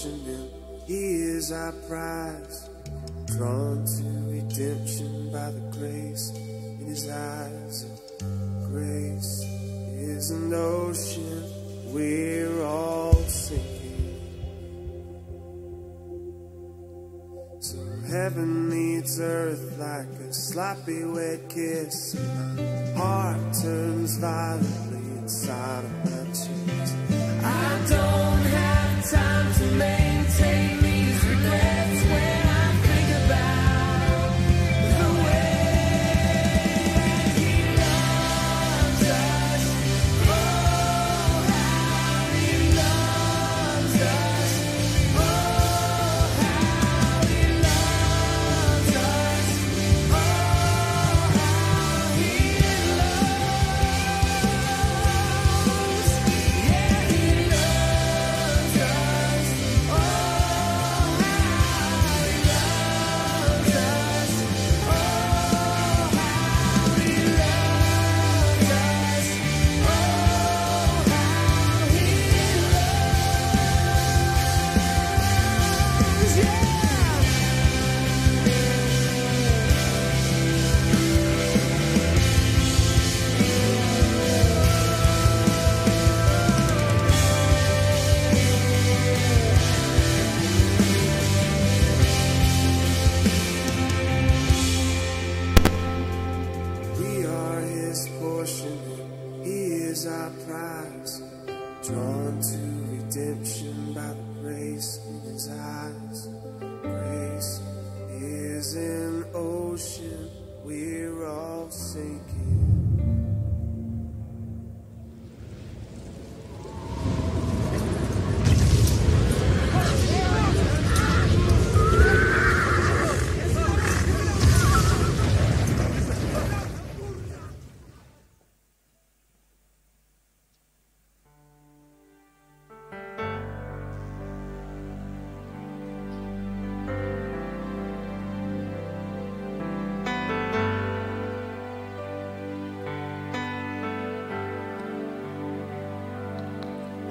portion and He is our prize. Drawn to redemption by the grace in His eyes. Grace is an ocean, we're all sinking. So heaven meets earth like a sloppy wet kiss. My heart turns violently inside of my chest. I don't have time to maintain these regrets when I think about the way that He loves us. Oh, how He loves us. Oh, how He loves us. Oh, how He loves. Yeah, He loves us. Oh, how He loves us. Oh, how He loves us. Oh, how He loves. Yeah. We are His portion, He is our prize. Drawn to redemption by the grace in His eyes. Grace is an ocean, we're all sinking.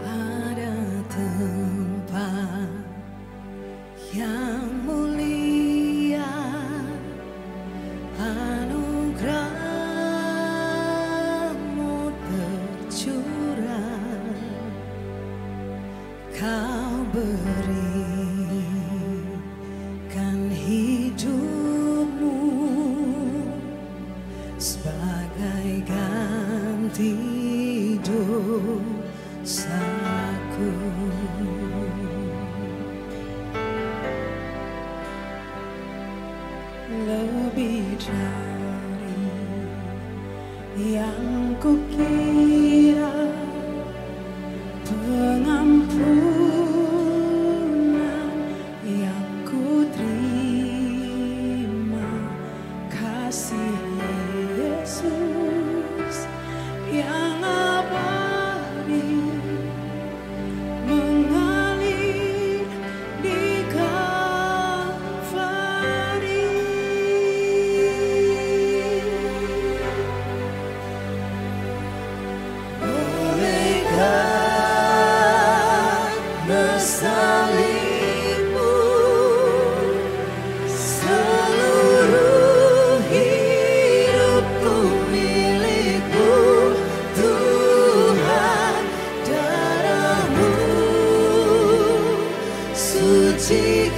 Ada tempat yang mulia, anugerah-Mu tercurah, Kau berikan hidup-Mu sebagai ganti dosaku. Lebih dari yang kukira, pengampunan yang kuterima, kasih Yesus yang abadi mengalir di Kalvari. Bolehkah bersalibmu seluruh hidupku milikmu, Tuhan, darah-Mu sucikanku,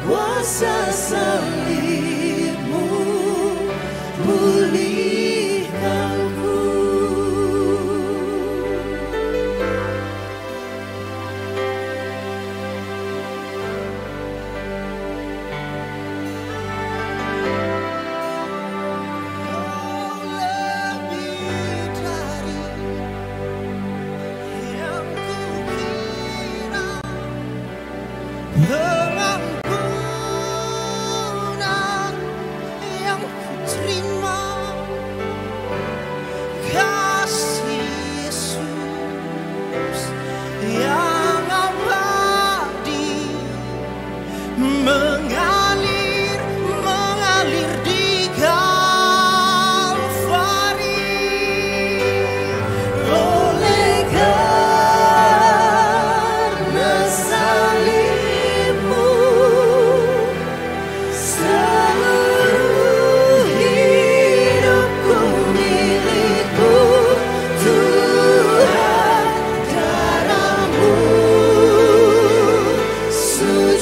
kuasa salib-Mu pulihkanku. Lebih dari yang kukira, pengampunan yang kuterima, kasih Yesus yang abadi mengalir di Kalvari. Bolehkah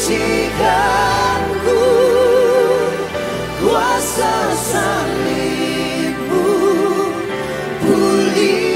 sucikanku, kuasa salibmu, pulihkanku.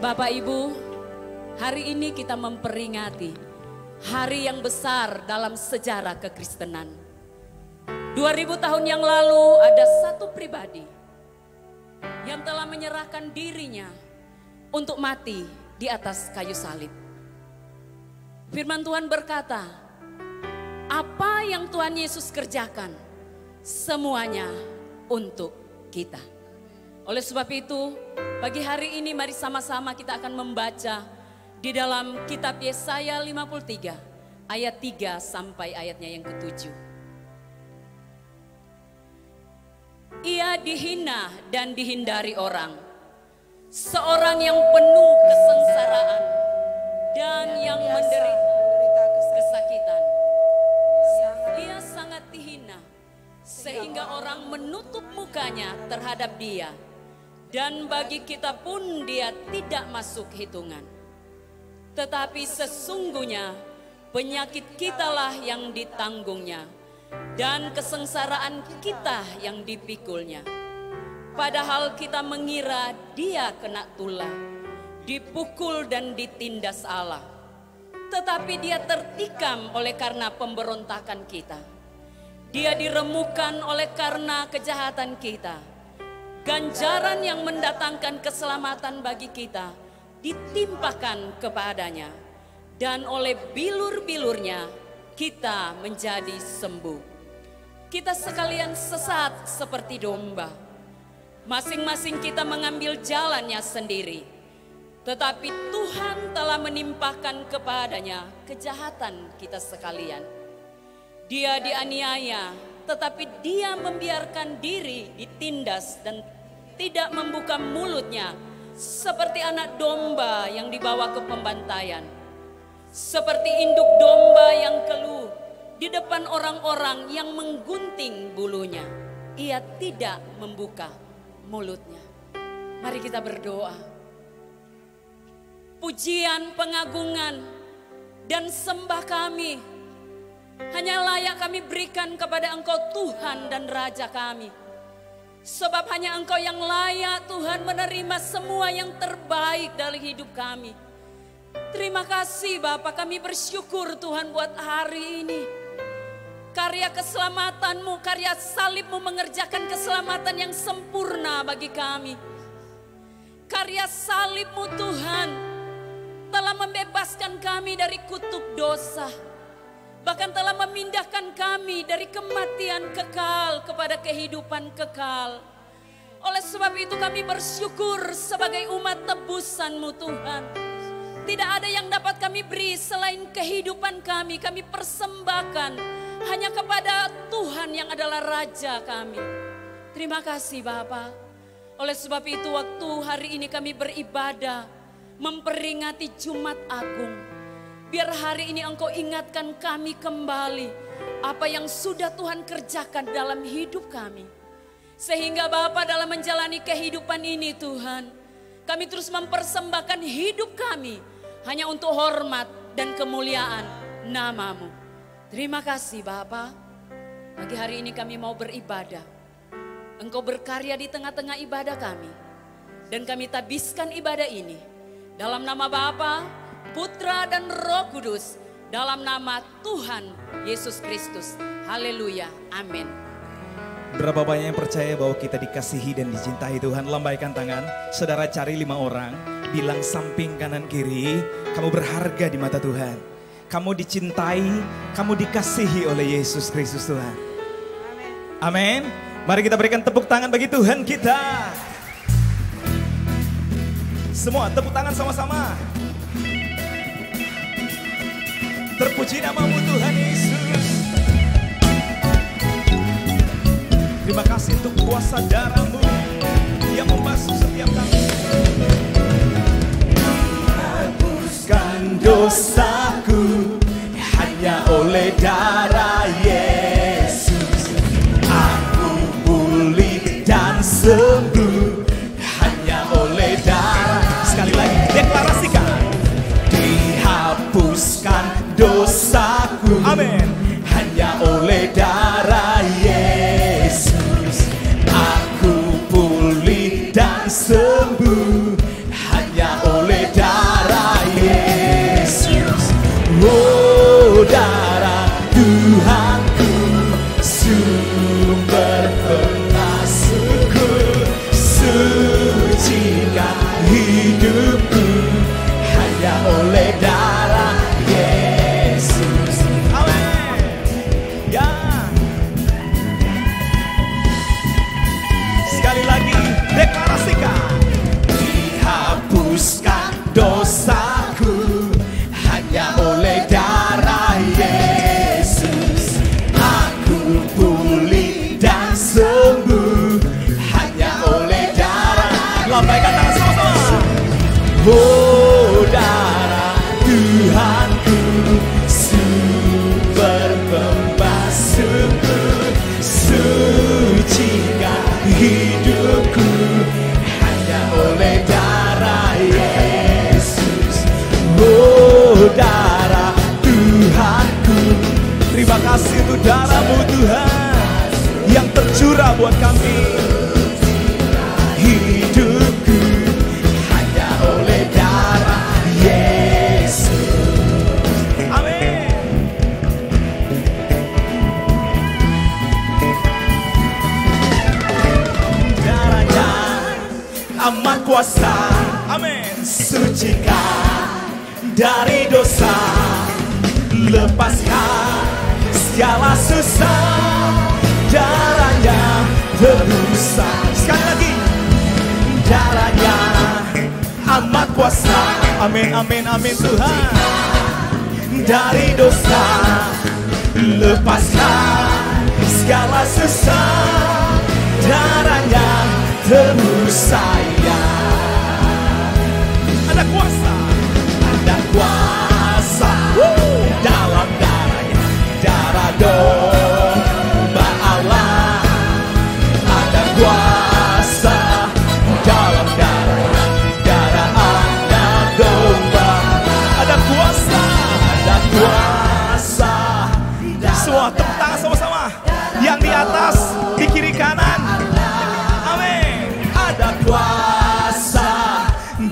Bapak Ibu, hari ini kita memperingati hari yang besar dalam sejarah kekristenan. 2000 tahun yang lalu ada satu pribadi yang telah menyerahkan dirinya untuk mati di atas kayu salib. Firman Tuhan berkata, apa yang Tuhan Yesus kerjakan, semuanya untuk kita. Oleh sebab itu, pagi hari ini mari sama-sama kita akan membaca di dalam kitab Yesaya 53 ayat 3 sampai ayatnya yang ke-7. Ia dihina dan dihindari orang, seorang yang penuh kesengsaraan dan yang menderita kesakitan. Ia sangat dihina sehingga orang menutup mukanya terhadap dia. Dan bagi kita pun dia tidak masuk hitungan. Tetapi sesungguhnya penyakit kitalah yang ditanggungnya, dan kesengsaraan kita yang dipikulnya. Padahal kita mengira dia kena tulah, dipukul dan ditindas Allah. Tetapi dia tertikam oleh karena pemberontakan kita. Dia diremukkan oleh karena kejahatan kita. Ganjaran yang mendatangkan keselamatan bagi kita ditimpakan kepadanya. Dan oleh bilur-bilurnya kita menjadi sembuh. Kita sekalian sesat seperti domba. Masing-masing kita mengambil jalannya sendiri. Tetapi Tuhan telah menimpakan kepadanya kejahatan kita sekalian. Dia dianiaya, tetapi dia membiarkan diri ditindas dan tidak membuka mulutnya seperti anak domba yang dibawa ke pembantaian. Seperti induk domba yang keluh di depan orang-orang yang menggunting bulunya. Ia tidak membuka mulutnya. Mari kita berdoa. Pujian, pengagungan, dan sembah kami hanya layak kami berikan kepada Engkau Tuhan dan Raja kami. Sebab hanya Engkau yang layak Tuhan menerima semua yang terbaik dari hidup kami. Terima kasih Bapa, kami bersyukur Tuhan buat hari ini. Karya keselamatanmu, karya salibmu mengerjakan keselamatan yang sempurna bagi kami. Karya salibmu Tuhan telah membebaskan kami dari kutuk dosa. Bahkan telah memindahkan kami dari kematian kekal kepada kehidupan kekal. Oleh sebab itu kami bersyukur sebagai umat tebusan-Mu Tuhan. Tidak ada yang dapat kami beri selain kehidupan kami. Kami persembahkan hanya kepada Tuhan yang adalah Raja kami. Terima kasih Bapa. Oleh sebab itu waktu hari ini kami beribadah, memperingati Jumat Agung. Biar hari ini Engkau ingatkan kami kembali apa yang sudah Tuhan kerjakan dalam hidup kami. Sehingga Bapa dalam menjalani kehidupan ini Tuhan, kami terus mempersembahkan hidup kami hanya untuk hormat dan kemuliaan nama-Mu. Terima kasih Bapa. Pagi hari ini kami mau beribadah. Engkau berkarya di tengah-tengah ibadah kami. Dan kami tabiskan ibadah ini dalam nama Bapa, Putra dan Roh Kudus, dalam nama Tuhan Yesus Kristus. Haleluya, amin. Berapa banyak yang percaya bahwa kita dikasihi dan dicintai Tuhan? Lambaikan tangan, saudara cari 5 orang, bilang samping kanan kiri, kamu berharga di mata Tuhan. Kamu dicintai, kamu dikasihi oleh Yesus Kristus Tuhan. Amin. Mari kita berikan tepuk tangan bagi Tuhan kita. Semua tepuk tangan sama-sama. Terpuji nama-Mu Tuhan Yesus. Terima kasih untuk kuasa darah-Mu yang membasuh setiap kami. Hapuskan dosaku hanya oleh darah Yesus. Aku pulih dan sembuh hanya oleh darah. Sekali lagi deklarasikan. Dihapuskan dosaku, amin, hanya oleh darah Yesus. Aku pulih dan sembuh hanya oleh darah Yesus. Oh darah Tuhanku, sumber pengasuhku, sucikan hidupku hanya oleh darah Yesus. Amin. Ya. Sekali lagi deklarasikan. Dihapuskan dosaku hanya oleh darah Yesus. Aku pulih dan sembuh hanya oleh darah. Lambaikan tangan sama-sama. Oh darah Tuhanku, sumber pembasuhku, sucikan hidupku hanya oleh darah Yesus. Oh darah Tuhanku, terima kasih untuk darah-Mu Tuhan yang tercurah buat kami. Hidupku hanya oleh darah Yesus. Amin. kuasa, amin, sucikan dari dosa, lepaskan segala susah, darahnya tebusan. Sekali lagi, darahnya amat kuasa, amin, amin, amin Tuhan, dari dosa, lepaskan segala susah, darahnya tebus saya. Ada kuasa, ada kuasa dalam darahnya, darah domba Allah. Ada kuasa dalam darahnya, darah anak domba. Ada kuasa, ada kuasa. Semua tepuk tangan sama-sama. Yang di atas, di kiri kanan. Amin. Ada kuasa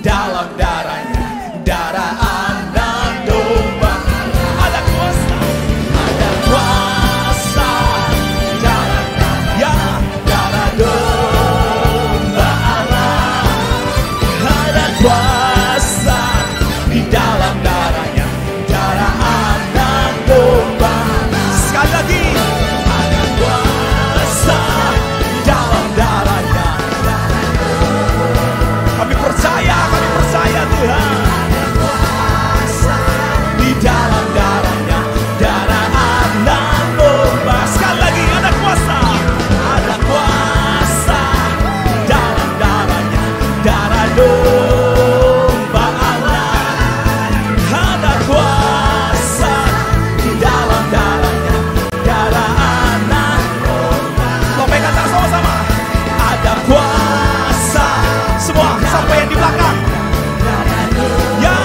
dalam darahnya, darah anak domba. Ada kuasa, ada kuasa dalam darahnya, darah domba Allah. Ada kuasa di dalam darahnya, darah anak domba. Sekali lagi, ada kuasa dalam darahnya. Kami percaya Tuhan. Di dalam darahnya, darah anak domba. Sekali lagi, ada kuasa dalam darahnya, darah domba Allah. Ada kuasa di dalam darahnya, darah anak domba. Lompekan tangan sama-sama. Ada kuasa. Semua sampai yang di belakang. Ya,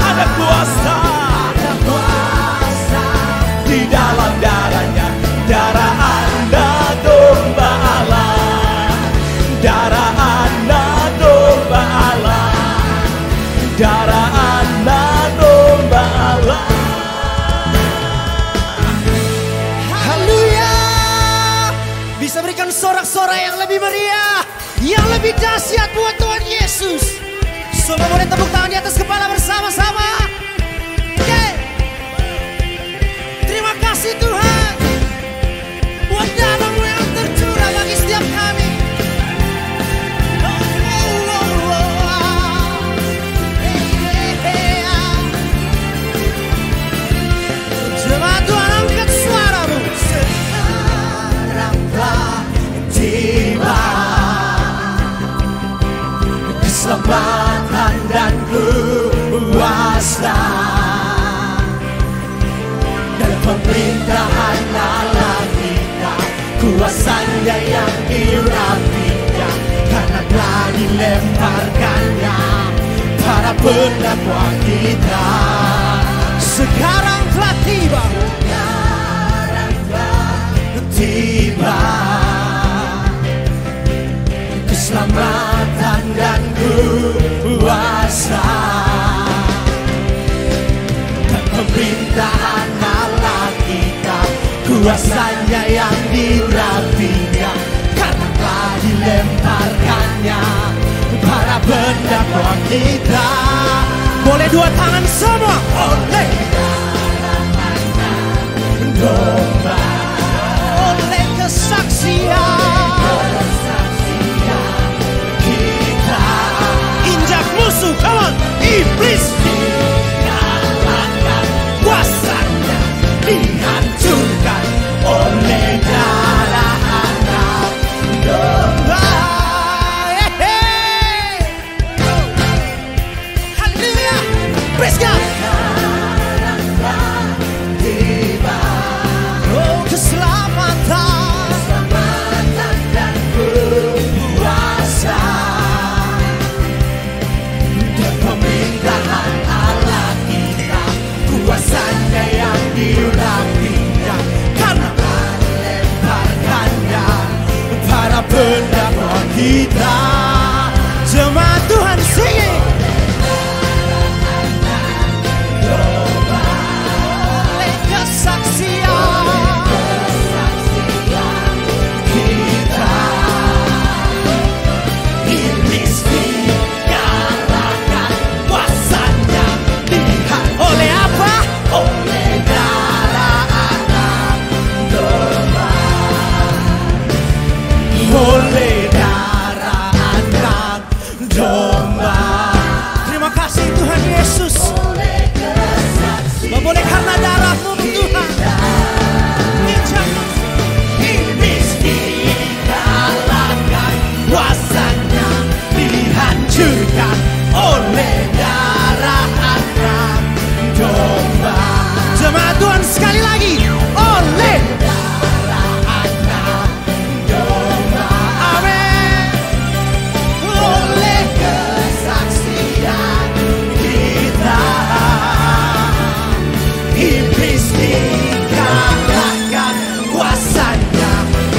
ada kuasa di dalam darahnya, darah anak domba Allah, darah anak domba Allah, darah anak domba Allah. Haleluya. Bisa berikan sorak-sorai yang lebih meriah, yang lebih dahsyat buat Tuhan Yesus. Semua boleh tepuk tangan di atas kepala bersama-sama. Oke. Terima kasih Tuhan buat darah-Mu yang tercurah bagi setiap kami. Jemaat Tuhan, angkat suaramu. Sekarang telah tiba keselamatan dan kuasa dan pemerintahan Allah kita, kuasanya yang dirapinya, karena telah dilemparkannya para pendakwa kita. Sekarang telah tiba, keselamatan dan kuasa dan pemerintahan Allah kita, kuasanya yang dirapinya, karena telah dilemparkannya para pendakwa kita. Boleh dua tangan semua. Oleh domba, oleh kesaksian kita, injak musuh, come on, iblis dikalahkan, kuasanya dihancurkan oleh darah anak domba. Haleluya, praise God. Oh, keselamatan dan kuasa dan pemerintahan Allah kita, kuasanya yang dirapinya, karena melemparkannya para pendakwa kita. Jemaat Tuhan singing. Oleh kesaksian kita, iblis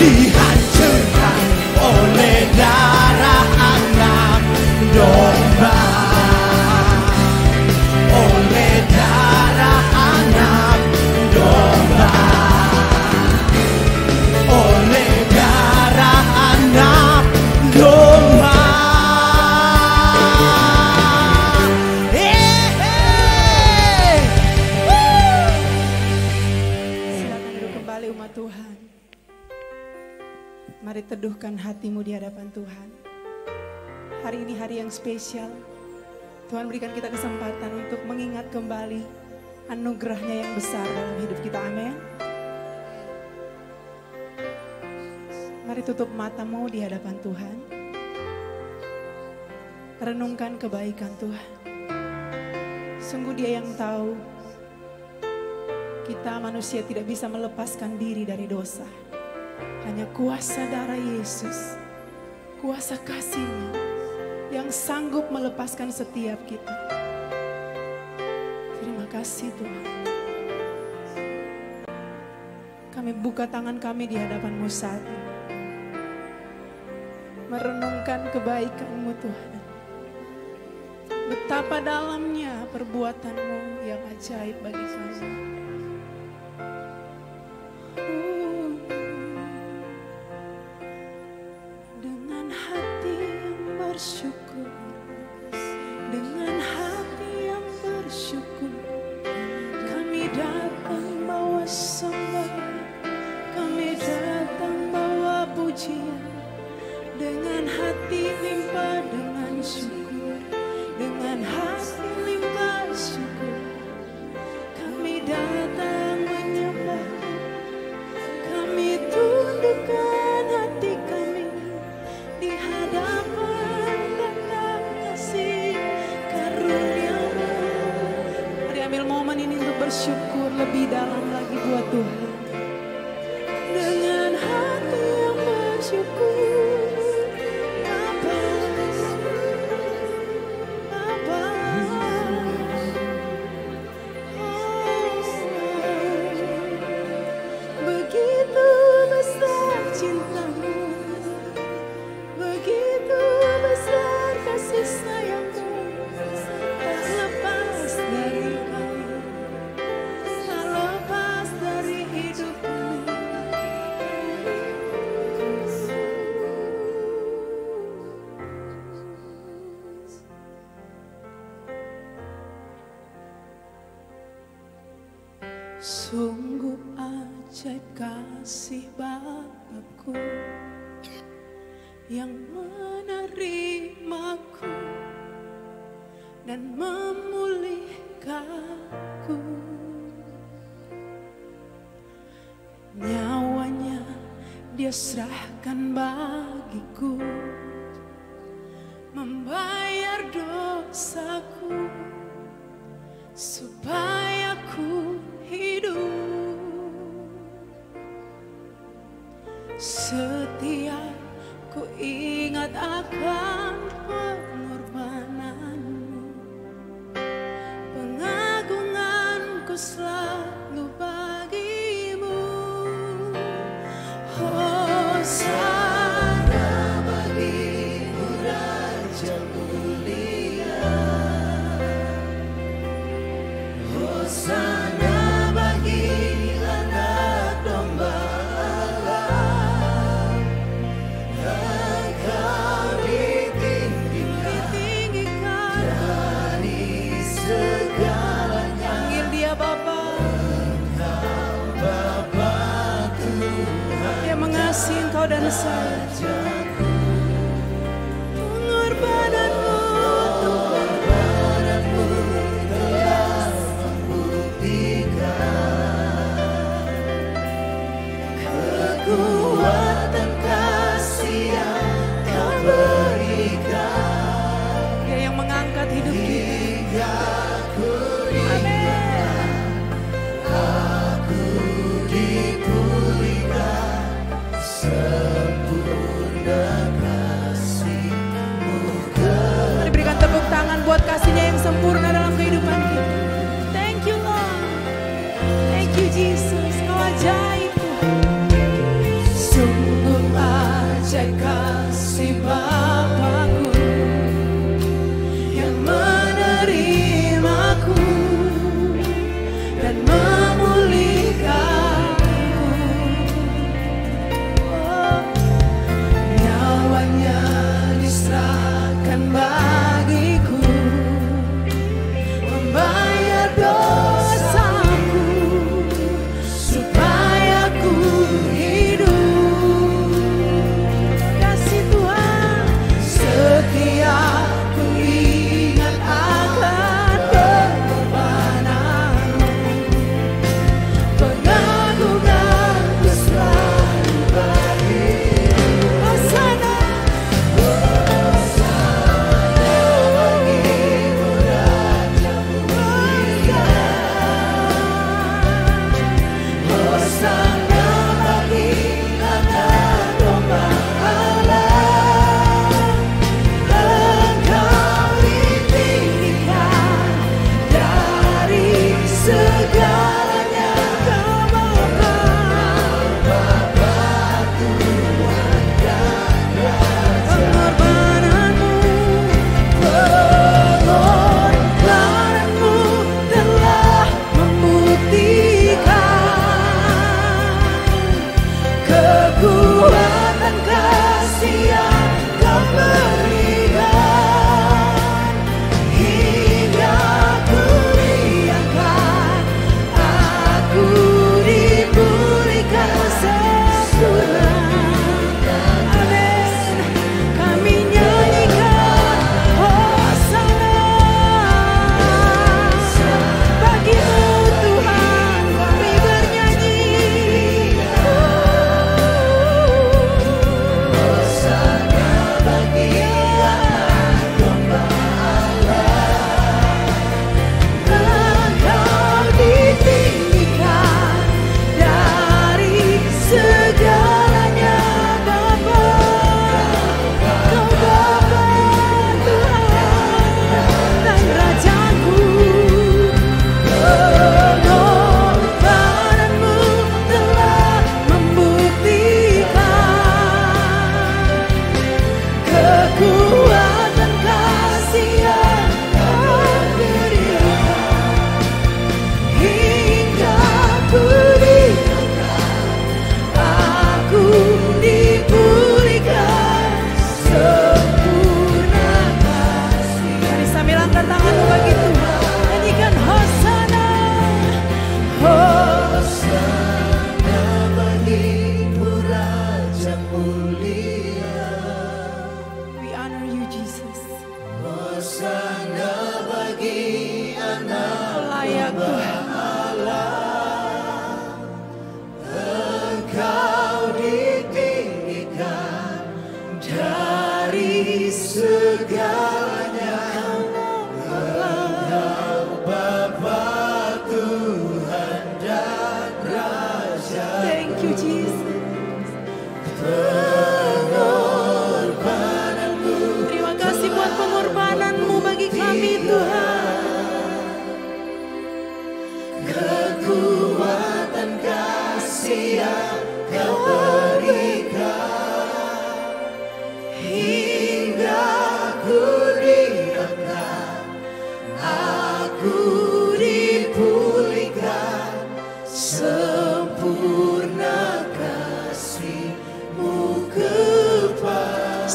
dihancurkan oleh darah anak domba. Oleh darah anak domba. Oleh darah anak domba. Silakan duduk kembali umat Tuhan. Mari teduhkan hatimu di hadapan Tuhan. Hari ini hari yang spesial. Tuhan berikan kita kesempatan untuk mengingat kembali anugerahnya yang besar dalam hidup kita. Amin. Mari tutup matamu di hadapan Tuhan. Renungkan kebaikan Tuhan. Sungguh Dia yang tahu kita manusia tidak bisa melepaskan diri dari dosa. Hanya kuasa darah Yesus, kuasa kasih-Nya yang sanggup melepaskan setiap kita. Terima kasih Tuhan. Kami buka tangan kami di hadapan-Mu saat ini. Merenungkan kebaikan-Mu Tuhan. Betapa dalamnya perbuatan-Mu yang ajaib bagi kami. Dengan hati yang bersyukur, dengan hati yang bersyukur, kami datang bawa sembah, kami datang bawa pujian. Dengan hati limpah dengan syukur, dengan hati limpah syukur, kami datang menyembah. Kami tundukkan hati kami di hadapan tanda kasih karunia-Mu. Mari ambil momen ini untuk bersyukur lebih dalam lagi buat Tuhan. Dengan hati yang bersyukur, Bapa, Bapa, begitu besar cinta-Mu, begitu besar kasih sayang-Mu, tak lepas dari kami, tak lepas dari hidup kami. Sungguh ajaib kasih Bapakku yang menerimaku dan memulihkanku. Nyawanya Dia serahkan bagiku, membayar dosaku supaya ku hidup. Setiap ku ingat akan pengorbanan-Mu, pengagungan-Ku selalu bagi-Mu. Hosana bagi-Mu Raja mulia, Hosana Engkau dan saya. Pengorbanan-Mu Tuhan, pengorbanan-Mu telah membuktikan kekuatan kasih yang Kau berikan. Dia yang mengangkat hidup kita. Amin. Aku dipulihkan sempurna. segalanya. Engkau Bapa, Tuhan dan Raja. Thank you Jesus. Pengorbananmu. Terima kasih buat pengorbananmu bagi kami Tuhan. Kekuatan kasih yang Kau berikan hingga aku diangkat, aku dipulihkan, sempurna kasih-Mu kepada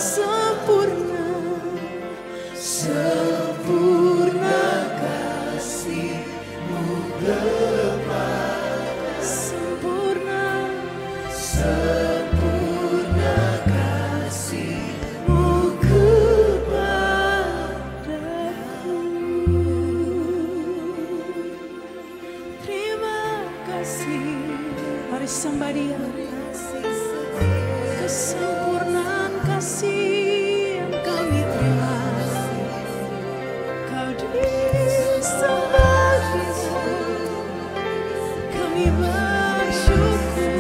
sempurna kasih-Mu kepada sempurna kasih-Mu kepadaku. Terima kasih. Mari sembah Dia. Kesempurnaan kasih yang kami terima. Kau disembah Yesus. Kami bersyukur.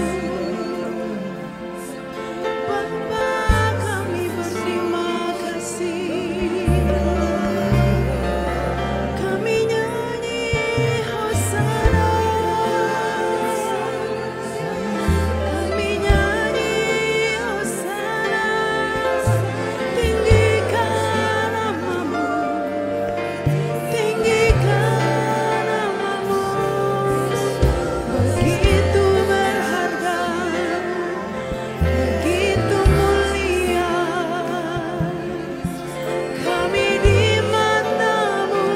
Bapa, kami berterima kasih. Kami nyanyi Hosana. Kami nyanyi Hosana. Tinggikan namamu. Tinggikan namamu. Begitu berharga, begitu mulia. Kami di matamu,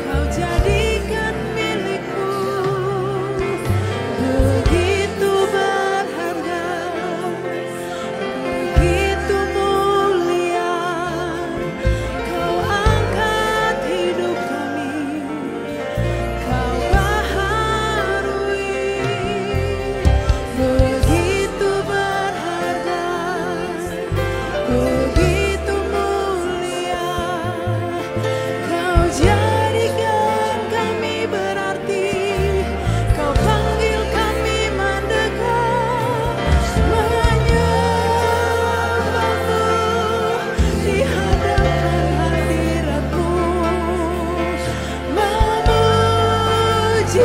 Kau jadikan milikmu. Begitu berharga, begitu mulia. Kau angkat hidup kami, Kau baharui. Begitu berharga, begitu mulia. Kau jadikan kami berarti. Kau panggil kami mendekat, menyembahmu di hadapan hadirat-Mu, memuji-Mu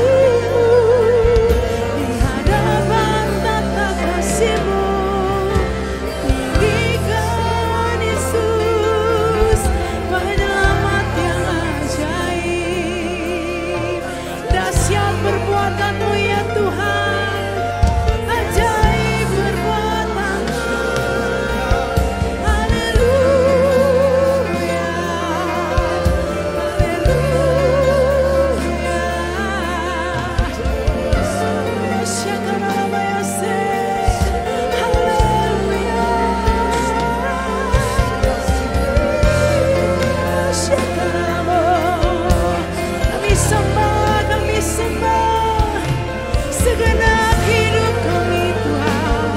di hadapan tata kasih-Mu. Tinggikan Yesus, penyelamat yang ajaib. Dahsyat perbuatan-Mu ya Tuhan, ajaib perbuatan-Mu. Haleluya, haleluya. Shakarabayase, haleluya. Shakaramo. Kami sembah segenap hidup kami Tuhan,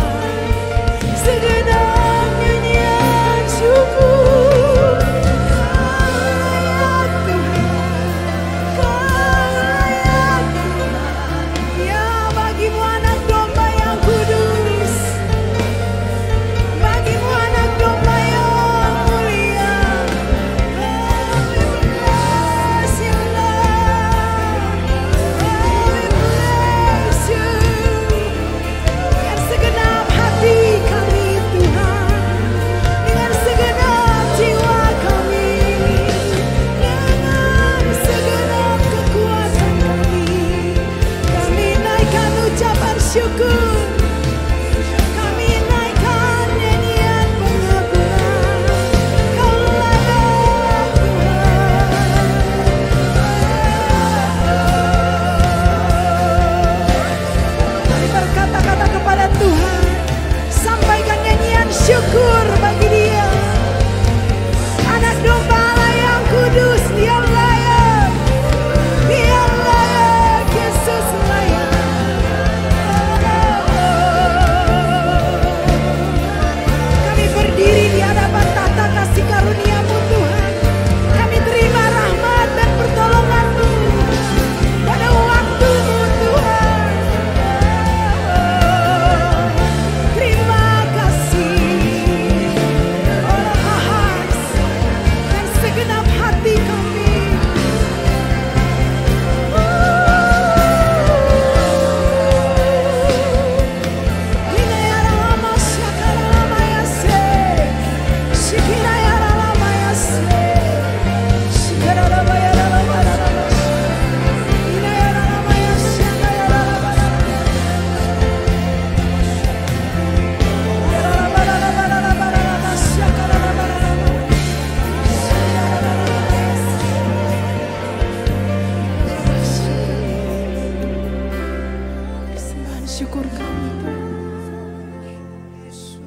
segenap nyanyian syukur. Kau layak Tuhan, Kau layak Tuhan. Ya, bagi-Mu anak domba yang kudus, bagi-Mu anak domba yang mulia. We bless You, Lord. We bless You. Biar segenap hati kami Tuhan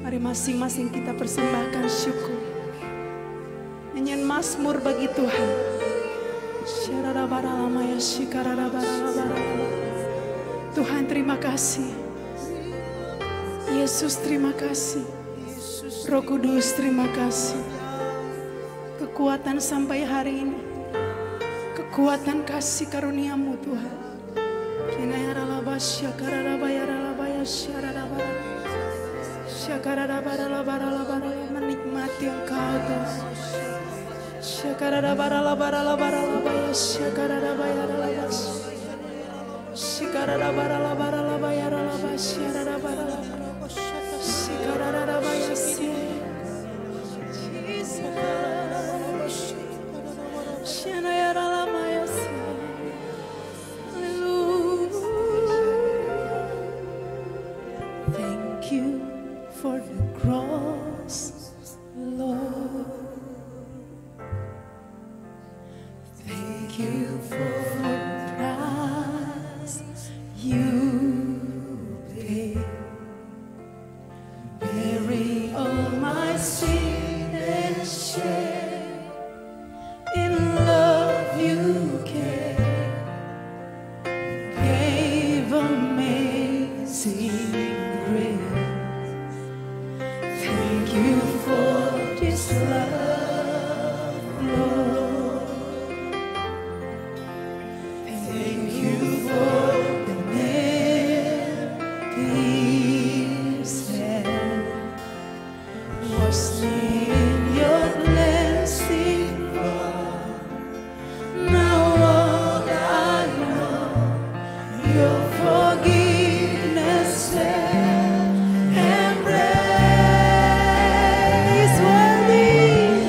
Mari masing-masing kita persembahkan syukur. Nyanyian Mazmur bagi Tuhan. Tuhan terima kasih. Yesus terima kasih. Roh Kudus terima kasih. Kekuatan sampai hari ini. Kekuatan kasih karuniamu Tuhan. Menikmati Engkau Tuhan. Thank you for the cross, Lord. Thank you for the price you paid, bearing all my sin and shame. In love you came, gave amazing grace. Thank you for this love, Lord. Thank you for the nail-pierced hand, washed in your cleansing blood. Now all I know, your forgiveness and embrace worthy.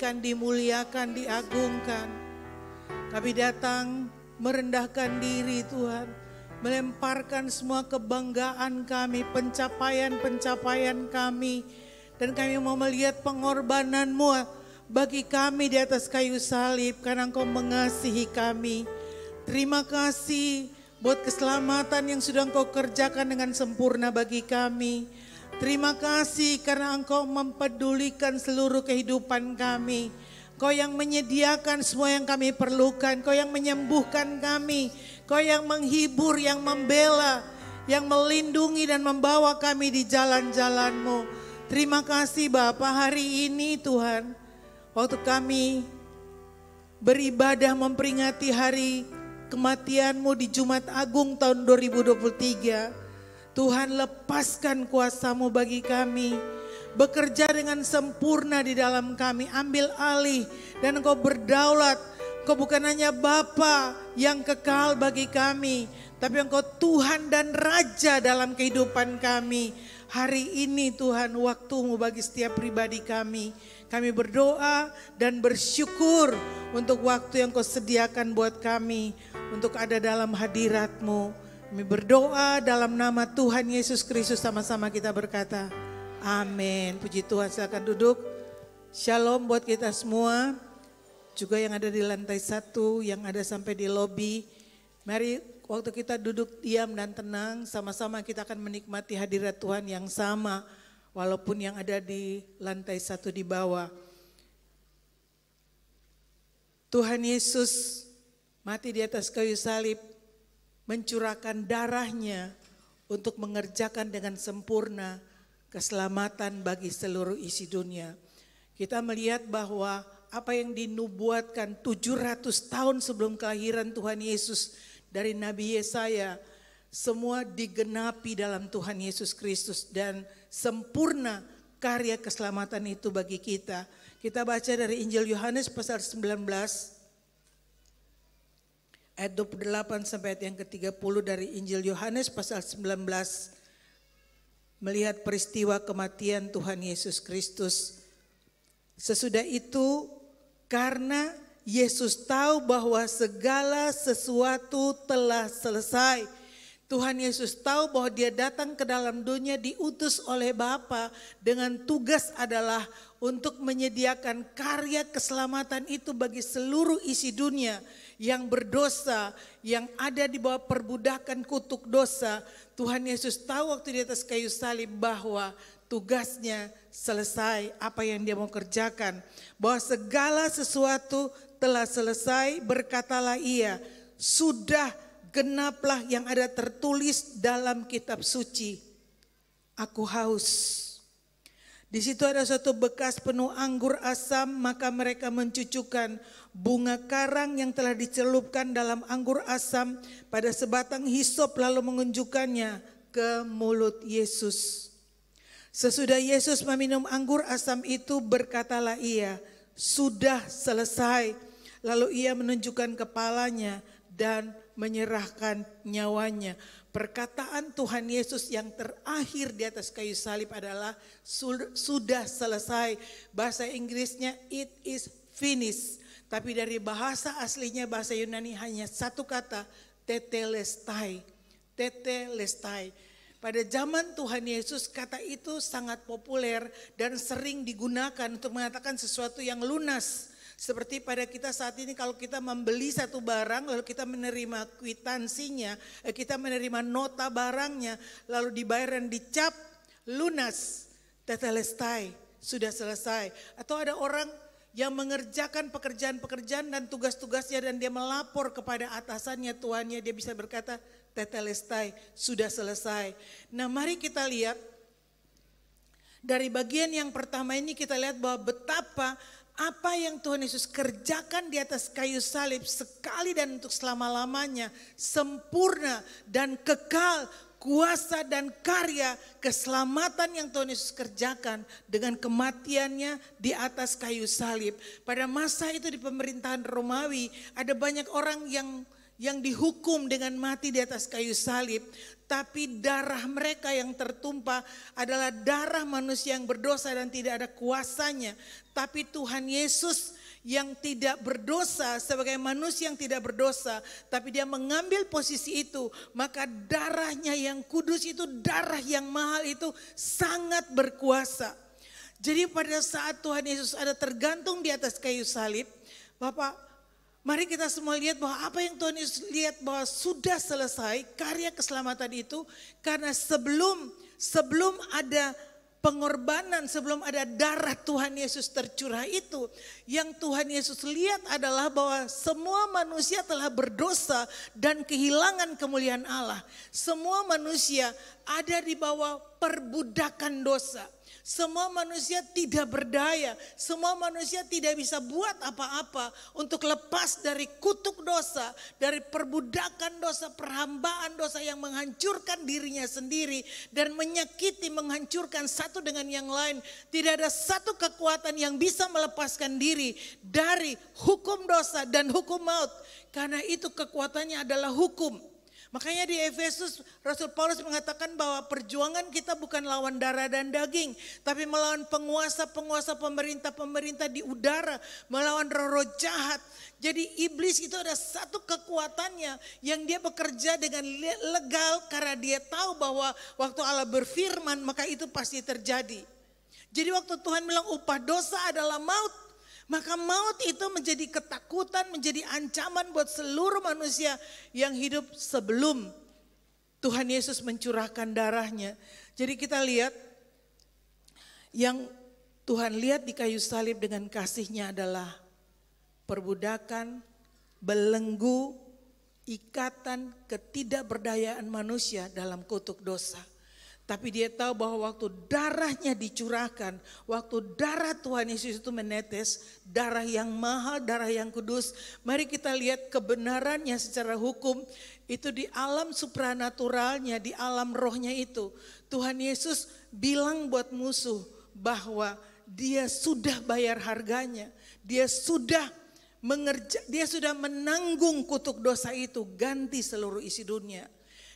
ditinggikan, dimuliakan, diagungkan. Kami datang merendahkan diri Tuhan, melemparkan semua kebanggaan kami, pencapaian-pencapaian kami. Dan kami mau melihat pengorbanan-Mu bagi kami di atas kayu salib karena Engkau mengasihi kami. Terima kasih buat keselamatan yang sudah Engkau kerjakan dengan sempurna bagi kami. Terima kasih karena Engkau mempedulikan seluruh kehidupan kami. Kau yang menyediakan semua yang kami perlukan. Kau yang menyembuhkan kami. Kau yang menghibur, yang membela, yang melindungi dan membawa kami di jalan-jalan-Mu. Terima kasih Bapa, hari ini Tuhan, waktu kami beribadah memperingati hari kematian-Mu di Jumat Agung tahun 2023. Tuhan, lepaskan kuasa-Mu bagi kami. Bekerja dengan sempurna di dalam kami, ambil alih dan Engkau berdaulat. Engkau bukan hanya Bapa yang kekal bagi kami, tapi Engkau Tuhan dan Raja dalam kehidupan kami. Hari ini Tuhan, waktu-Mu bagi setiap pribadi kami. Kami berdoa dan bersyukur untuk waktu yang Kau sediakan buat kami untuk ada dalam hadirat-Mu. Kami berdoa dalam nama Tuhan Yesus Kristus, sama-sama kita berkata, amin. Puji Tuhan, silakan duduk. Shalom buat kita semua. Juga yang ada di lantai 1, yang ada sampai di lobi. Mari waktu kita duduk diam dan tenang, sama-sama kita akan menikmati hadirat Tuhan yang sama. Walaupun yang ada di lantai 1 di bawah. Tuhan Yesus mati di atas kayu salib, mencurahkan darahnya untuk mengerjakan dengan sempurna keselamatan bagi seluruh isi dunia. Kita melihat bahwa apa yang dinubuatkan 700 tahun sebelum kelahiran Tuhan Yesus dari Nabi Yesaya, semua digenapi dalam Tuhan Yesus Kristus dan sempurna karya keselamatan itu bagi kita. Kita baca dari Injil Yohanes pasal 19 ayat 28 sampai ayat yang ke-30 dari Injil Yohanes pasal 19. Melihat peristiwa kematian Tuhan Yesus Kristus. Sesudah itu, karena Yesus tahu bahwa segala sesuatu telah selesai. Tuhan Yesus tahu bahwa Dia datang ke dalam dunia diutus oleh Bapa dengan tugas adalah untuk menyediakan karya keselamatan itu bagi seluruh isi dunia yang berdosa, yang ada di bawah perbudakan kutuk dosa. Tuhan Yesus tahu waktu di atas kayu salib bahwa tugasnya selesai, apa yang Dia mau kerjakan. Bahwa segala sesuatu telah selesai, berkatalah Ia, sudah genaplah yang ada tertulis dalam kitab suci. Aku haus. Di situ ada suatu bekas penuh anggur asam, maka mereka mencucukkan bunga karang yang telah dicelupkan dalam anggur asam pada sebatang hisop lalu mengunjukkannya ke mulut Yesus. Sesudah Yesus meminum anggur asam itu, berkatalah Ia, sudah selesai. Lalu Ia menunjukkan kepalanya dan menyerahkan nyawanya. Perkataan Tuhan Yesus yang terakhir di atas kayu salib adalah sudah selesai. Bahasa Inggrisnya it is finished. Tapi dari bahasa aslinya, bahasa Yunani hanya satu kata, tetelestai. Tetelestai. Pada zaman Tuhan Yesus kata itu sangat populer dan sering digunakan untuk mengatakan sesuatu yang lunas. Seperti pada kita saat ini kalau kita membeli satu barang lalu kita menerima kwitansinya, kita menerima nota barangnya lalu dibayar dan dicap lunas, tetelestai, sudah selesai. Atau ada orang yang mengerjakan pekerjaan-pekerjaan dan tugas-tugasnya dan dia melapor kepada atasannya, tuannya, dia bisa berkata tetelestai, sudah selesai. Nah, mari kita lihat dari bagian yang pertama ini, kita lihat bahwa betapa apa yang Tuhan Yesus kerjakan di atas kayu salib sekali dan untuk selama-lamanya, sempurna dan kekal kuasa dan karya keselamatan yang Tuhan Yesus kerjakan dengan kematiannya di atas kayu salib. Pada masa itu di pemerintahan Romawi ada banyak orang yang dihukum dengan mati di atas kayu salib, tapi darah mereka yang tertumpah adalah darah manusia yang berdosa dan tidak ada kuasanya. Tapi Tuhan Yesus yang tidak berdosa sebagai manusia yang tidak berdosa, tapi dia mengambil posisi itu, maka darahnya yang kudus itu, darah yang mahal itu sangat berkuasa. Jadi pada saat Tuhan Yesus ada tergantung di atas kayu salib, Bapak, mari kita semua lihat bahwa apa yang Tuhan Yesus lihat bahwa sudah selesai karya keselamatan itu, karena sebelum ada pengorbanan, sebelum ada darah Tuhan Yesus tercurah itu, yang Tuhan Yesus lihat adalah bahwa semua manusia telah berdosa dan kehilangan kemuliaan Allah. Semua manusia ada di bawah perbudakan dosa. Semua manusia tidak berdaya, semua manusia tidak bisa buat apa-apa untuk lepas dari kutuk dosa, dari perbudakan dosa, perhambaan dosa yang menghancurkan dirinya sendiri dan menyakiti, menghancurkan satu dengan yang lain. Tidak ada satu kekuatan yang bisa melepaskan diri dari hukum dosa dan hukum maut, karena itu kekuatannya adalah hukum. Makanya di Efesus Rasul Paulus mengatakan bahwa perjuangan kita bukan lawan darah dan daging, tapi melawan penguasa-penguasa, pemerintah-pemerintah di udara, melawan roh-roh jahat. Jadi iblis itu ada satu kekuatannya yang dia bekerja dengan legal karena dia tahu bahwa waktu Allah berfirman maka itu pasti terjadi. Jadi waktu Tuhan bilang upah dosa adalah maut, maka maut itu menjadi ketakutan, menjadi ancaman buat seluruh manusia yang hidup sebelum Tuhan Yesus mencurahkan darahnya. Jadi kita lihat yang Tuhan lihat di kayu salib dengan kasihnya adalah perbudakan, belenggu, ikatan ketidakberdayaan manusia dalam kutuk dosa. Tapi dia tahu bahwa waktu darahnya dicurahkan, waktu darah Tuhan Yesus itu menetes, darah yang mahal, darah yang kudus. Mari kita lihat kebenarannya secara hukum, itu di alam supranaturalnya, di alam rohnya itu. Tuhan Yesus bilang buat musuh bahwa dia sudah bayar harganya, dia sudah menanggung kutuk dosa itu, ganti seluruh isi dunia.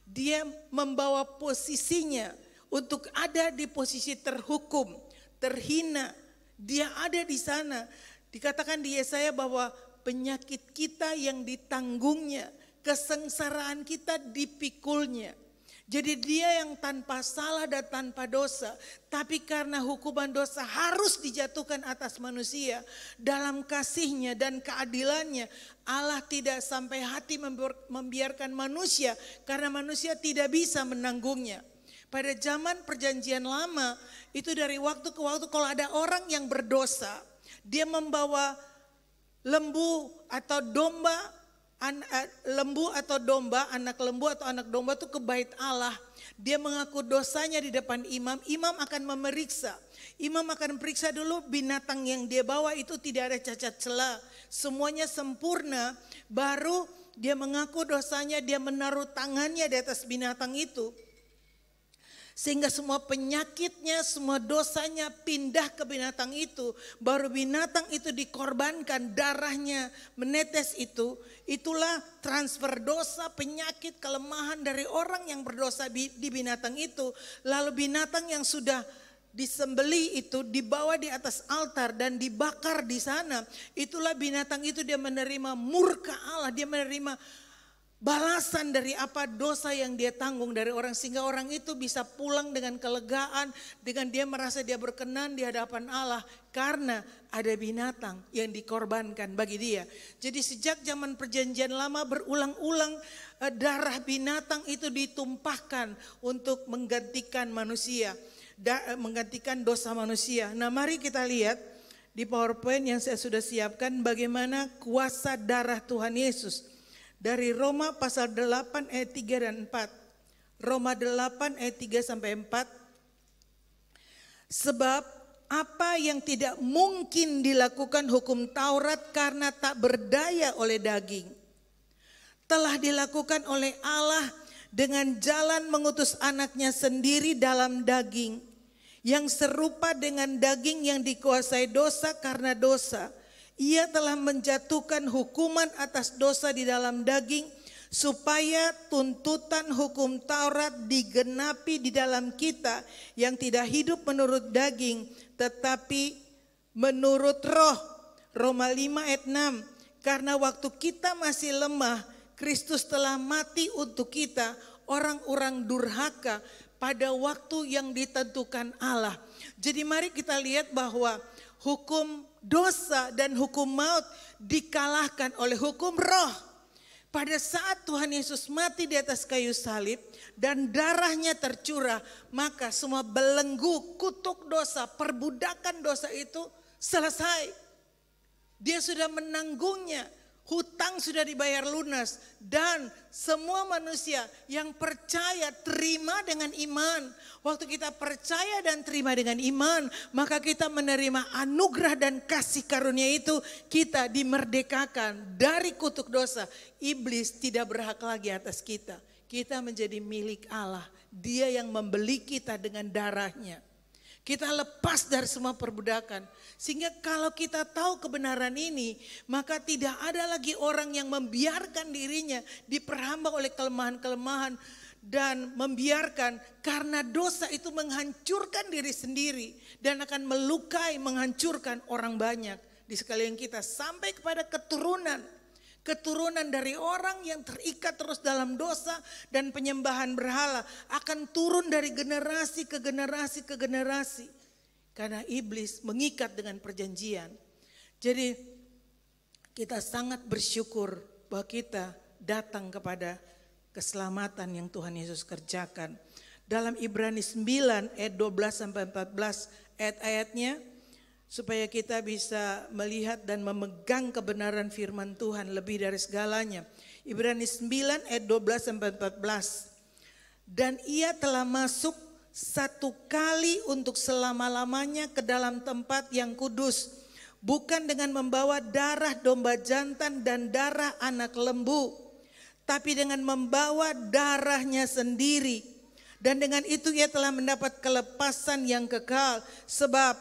Dia membawa posisinya untuk ada di posisi terhukum, terhina. Dia ada di sana. Dikatakan di Yesaya bahwa penyakit kita yang ditanggungnya, kesengsaraan kita dipikulnya. Jadi dia yang tanpa salah dan tanpa dosa, tapi karena hukuman dosa harus dijatuhkan atas manusia, dalam kasihnya dan keadilannya Allah tidak sampai hati membiarkan manusia, karena manusia tidak bisa menanggungnya. Pada zaman perjanjian lama itu dari waktu ke waktu kalau ada orang yang berdosa, dia membawa lembu atau domba, anak lembu atau anak domba itu ke bait Allah. Dia mengaku dosanya di depan imam, imam akan memeriksa. Imam akan periksa dulu binatang yang dia bawa itu tidak ada cacat celah, semuanya sempurna. Baru dia mengaku dosanya, dia menaruh tangannya di atas binatang itu. Sehingga semua penyakitnya, semua dosanya pindah ke binatang itu. Baru binatang itu dikorbankan, darahnya menetes itu. Itulah transfer dosa, penyakit, kelemahan dari orang yang berdosa di binatang itu. Lalu binatang yang sudah disembeli itu dibawa di atas altar dan dibakar di sana. Itulah binatang itu dia menerima murka Allah, dia menerima balasan dari apa dosa yang dia tanggung dari orang, sehingga orang itu bisa pulang dengan kelegaan, dengan dia merasa dia berkenan di hadapan Allah karena ada binatang yang dikorbankan bagi dia. Jadi sejak zaman perjanjian lama berulang-ulang darah binatang itu ditumpahkan untuk menggantikan manusia, menggantikan dosa manusia. Nah, mari kita lihat di PowerPoint yang saya sudah siapkan bagaimana kuasa darah Tuhan Yesus. Dari Roma pasal 8 ayat 3 dan 4. Roma 8 ayat 3 sampai 4. Sebab apa yang tidak mungkin dilakukan hukum Taurat karena tak berdaya oleh daging, telah dilakukan oleh Allah dengan jalan mengutus anaknya sendiri dalam daging, yang serupa dengan daging yang dikuasai dosa karena dosa. Ia telah menjatuhkan hukuman atas dosa di dalam daging supaya tuntutan hukum Taurat digenapi di dalam kita yang tidak hidup menurut daging tetapi menurut roh. Roma 5 ayat 6. Karena waktu kita masih lemah, Kristus telah mati untuk kita, orang-orang durhaka, pada waktu yang ditentukan Allah. Jadi mari kita lihat bahwa hukum dosa dan hukum maut dikalahkan oleh hukum roh. Pada saat Tuhan Yesus mati di atas kayu salib dan darahnya tercurah, maka semua belenggu, kutuk dosa, perbudakan dosa itu selesai. Dia sudah menanggungnya, hutang sudah dibayar lunas, dan semua manusia yang percaya terima dengan iman. Waktu kita percaya dan terima dengan iman, maka kita menerima anugerah dan kasih karunia itu, kita dimerdekakan dari kutuk dosa. Iblis tidak berhak lagi atas kita. Kita menjadi milik Allah. Dia yang membeli kita dengan darahnya. Kita lepas dari semua perbudakan. Sehingga kalau kita tahu kebenaran ini, maka tidak ada lagi orang yang membiarkan dirinya diperhamba oleh kelemahan-kelemahan dan membiarkan, karena dosa itu menghancurkan diri sendiri dan akan melukai, menghancurkan orang banyak di sekalian kita sampai kepada keturunan dari orang yang terikat terus dalam dosa dan penyembahan berhala akan turun dari generasi ke generasi ke generasi. Karena iblis mengikat dengan perjanjian. Jadi kita sangat bersyukur bahwa kita datang kepada keselamatan yang Tuhan Yesus kerjakan. Dalam Ibrani 9 ayat 12 sampai 14 ayat-ayatnya, supaya kita bisa melihat dan memegang kebenaran firman Tuhan lebih dari segalanya. Ibrani 9 ayat 12 sampai 14. Dan ia telah masuk satu kali untuk selama-lamanya ke dalam tempat yang kudus, bukan dengan membawa darah domba jantan dan darah anak lembu, tapi dengan membawa darahnya sendiri. Dan dengan itu ia telah mendapat kelepasan yang kekal. Sebab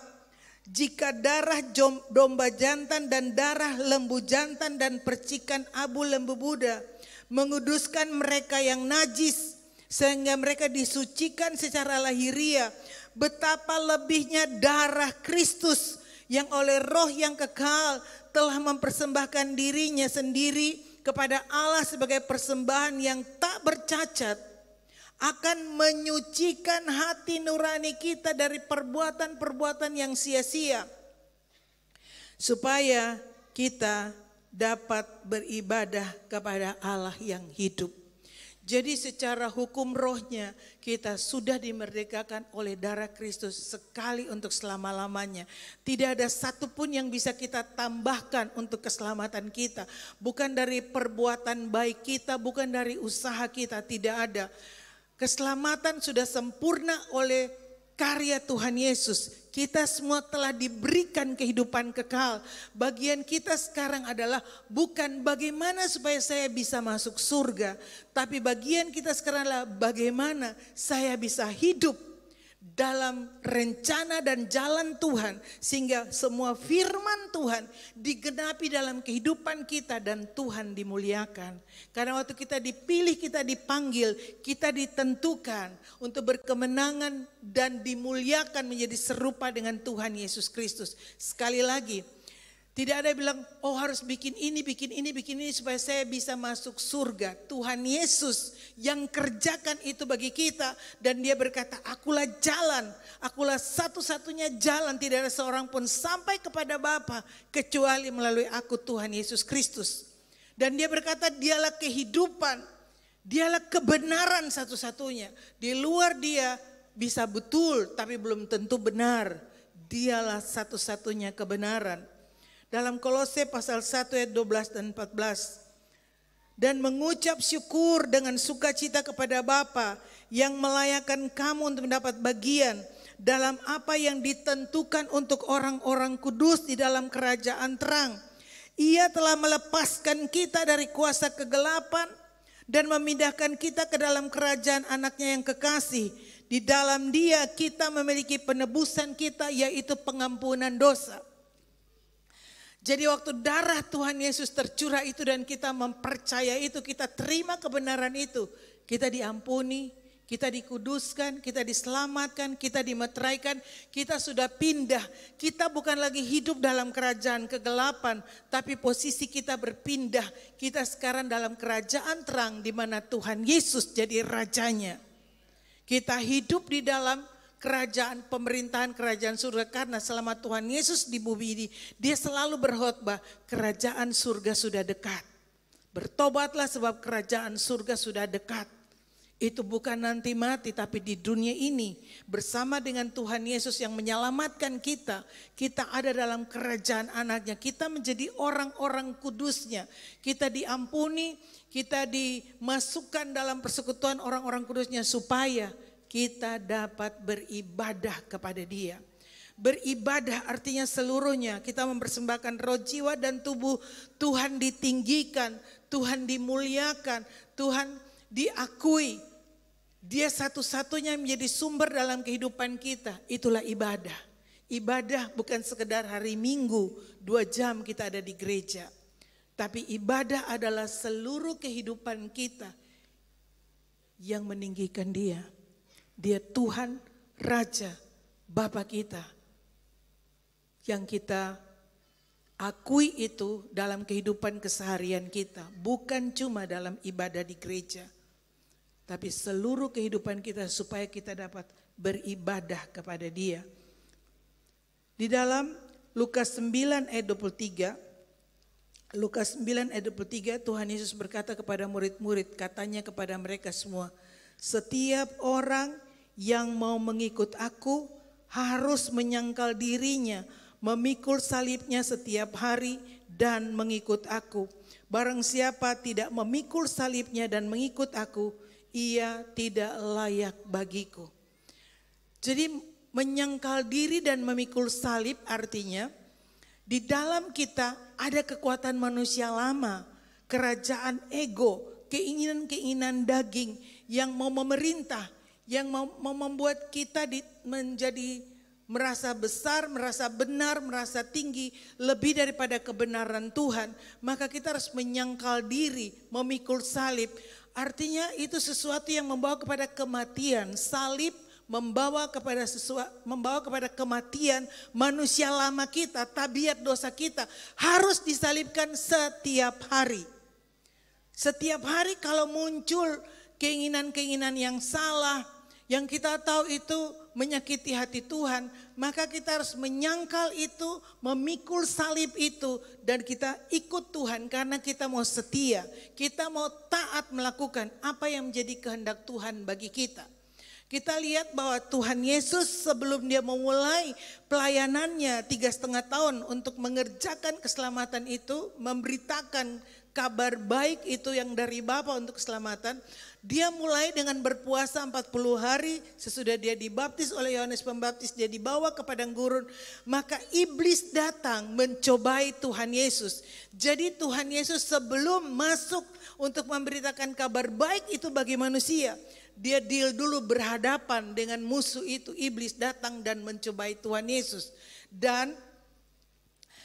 jika darah domba jantan dan darah lembu jantan dan percikan abu lembu muda menguduskan mereka yang najis, sehingga mereka disucikan secara lahiriah, betapa lebihnya darah Kristus yang oleh roh yang kekal telah mempersembahkan dirinya sendiri kepada Allah sebagai persembahan yang tak bercacat, akan menyucikan hati nurani kita dari perbuatan-perbuatan yang sia-sia, supaya kita dapat beribadah kepada Allah yang hidup. Jadi secara hukum rohnya kita sudah dimerdekakan oleh darah Kristus sekali untuk selama-lamanya. Tidak ada satupun yang bisa kita tambahkan untuk keselamatan kita. Bukan dari perbuatan baik kita, bukan dari usaha kita, tidak ada. Keselamatan sudah sempurna oleh karya Tuhan Yesus. Kita semua telah diberikan kehidupan kekal. Bagian kita sekarang adalah bukan bagaimana supaya saya bisa masuk surga, tapi bagian kita sekarang adalah bagaimana saya bisa hidup dalam rencana dan jalan Tuhan, sehingga semua firman Tuhan digenapi dalam kehidupan kita dan Tuhan dimuliakan. Karena waktu kita dipilih, kita dipanggil, kita ditentukan untuk berkemenangan dan dimuliakan menjadi serupa dengan Tuhan Yesus Kristus. Sekali lagi, tidak ada yang bilang, oh harus bikin ini supaya saya bisa masuk surga. Tuhan Yesus yang kerjakan itu bagi kita. Dan dia berkata, akulah jalan, akulah satu-satunya jalan. Tidak ada seorang pun sampai kepada Bapa kecuali melalui aku, Tuhan Yesus Kristus. Dan dia berkata, dialah kehidupan, dialah kebenaran satu-satunya. Di luar dia bisa betul tapi belum tentu benar. Dialah satu-satunya kebenaran. Dalam Kolose pasal 1 ayat 12 dan 14. Dan mengucap syukur dengan sukacita kepada Bapa yang melayakkan kamu untuk mendapat bagian dalam apa yang ditentukan untuk orang-orang kudus di dalam kerajaan terang. Ia telah melepaskan kita dari kuasa kegelapan dan memindahkan kita ke dalam kerajaan anaknya yang kekasih. Di dalam dia kita memiliki penebusan kita, yaitu pengampunan dosa. Jadi waktu darah Tuhan Yesus tercurah itu dan kita mempercaya itu, kita terima kebenaran itu, kita diampuni, kita dikuduskan, kita diselamatkan, kita dimeteraikan, kita sudah pindah. Kita bukan lagi hidup dalam kerajaan kegelapan, tapi posisi kita berpindah. Kita sekarang dalam kerajaan terang di mana Tuhan Yesus jadi rajanya. Kita hidup di dalam kerajaan pemerintahan kerajaan surga karena selama Tuhan Yesus di bumi ini dia selalu berkhotbah kerajaan surga sudah dekat. Bertobatlah sebab kerajaan surga sudah dekat. Itu bukan nanti mati tapi di dunia ini bersama dengan Tuhan Yesus yang menyelamatkan kita. Kita ada dalam kerajaan anaknya. Kita menjadi orang-orang kudusnya. Kita diampuni, kita dimasukkan dalam persekutuan orang-orang kudusnya supaya kita dapat beribadah kepada Dia. Beribadah artinya seluruhnya. Kita mempersembahkan roh, jiwa dan tubuh. Tuhan ditinggikan, Tuhan dimuliakan, Tuhan diakui. Dia satu-satunya menjadi sumber dalam kehidupan kita. Itulah ibadah. Ibadah bukan sekedar hari Minggu 2 jam kita ada di gereja. Tapi ibadah adalah seluruh kehidupan kita yang meninggikan Dia. Dia Tuhan, Raja, Bapa kita. Yang kita akui itu dalam kehidupan keseharian kita. Bukan cuma dalam ibadah di gereja. Tapi seluruh kehidupan kita supaya kita dapat beribadah kepada Dia. Di dalam Lukas 9 ayat 23. Lukas 9 ayat 23 Tuhan Yesus berkata kepada murid-murid. Katanya kepada mereka semua. Setiap orang yang mau mengikut aku harus menyangkal dirinya, memikul salibnya setiap hari dan mengikut aku. Barang siapa tidak memikul salibnya dan mengikut aku, ia tidak layak bagiku. Jadi menyangkal diri dan memikul salib artinya di dalam kita ada kekuatan manusia lama, kerajaan ego, keinginan-keinginan daging yang mau memerintah, yang mau membuat kita menjadi merasa besar, merasa benar, merasa tinggi lebih daripada kebenaran Tuhan. Maka kita harus menyangkal diri, memikul salib. Artinya itu sesuatu yang membawa kepada kematian. Salib membawa kepada kematian manusia lama kita, tabiat dosa kita harus disalibkan setiap hari. Setiap hari kalau muncul keinginan-keinginan yang salah, yang kita tahu itu menyakiti hati Tuhan, maka kita harus menyangkal itu, memikul salib itu, dan kita ikut Tuhan karena kita mau setia, kita mau taat melakukan apa yang menjadi kehendak Tuhan bagi kita. Kita lihat bahwa Tuhan Yesus sebelum dia memulai pelayanannya 3,5 tahun untuk mengerjakan keselamatan itu, memberitakan kabar baik itu yang dari Bapa untuk keselamatan. Dia mulai dengan berpuasa 40 hari sesudah dia dibaptis oleh Yohanes Pembaptis, dia dibawa ke padang gurun. Maka iblis datang mencobai Tuhan Yesus. Jadi Tuhan Yesus sebelum masuk untuk memberitakan kabar baik itu bagi manusia, dia deal dulu berhadapan dengan musuh itu. Iblis datang dan mencobai Tuhan Yesus. Dan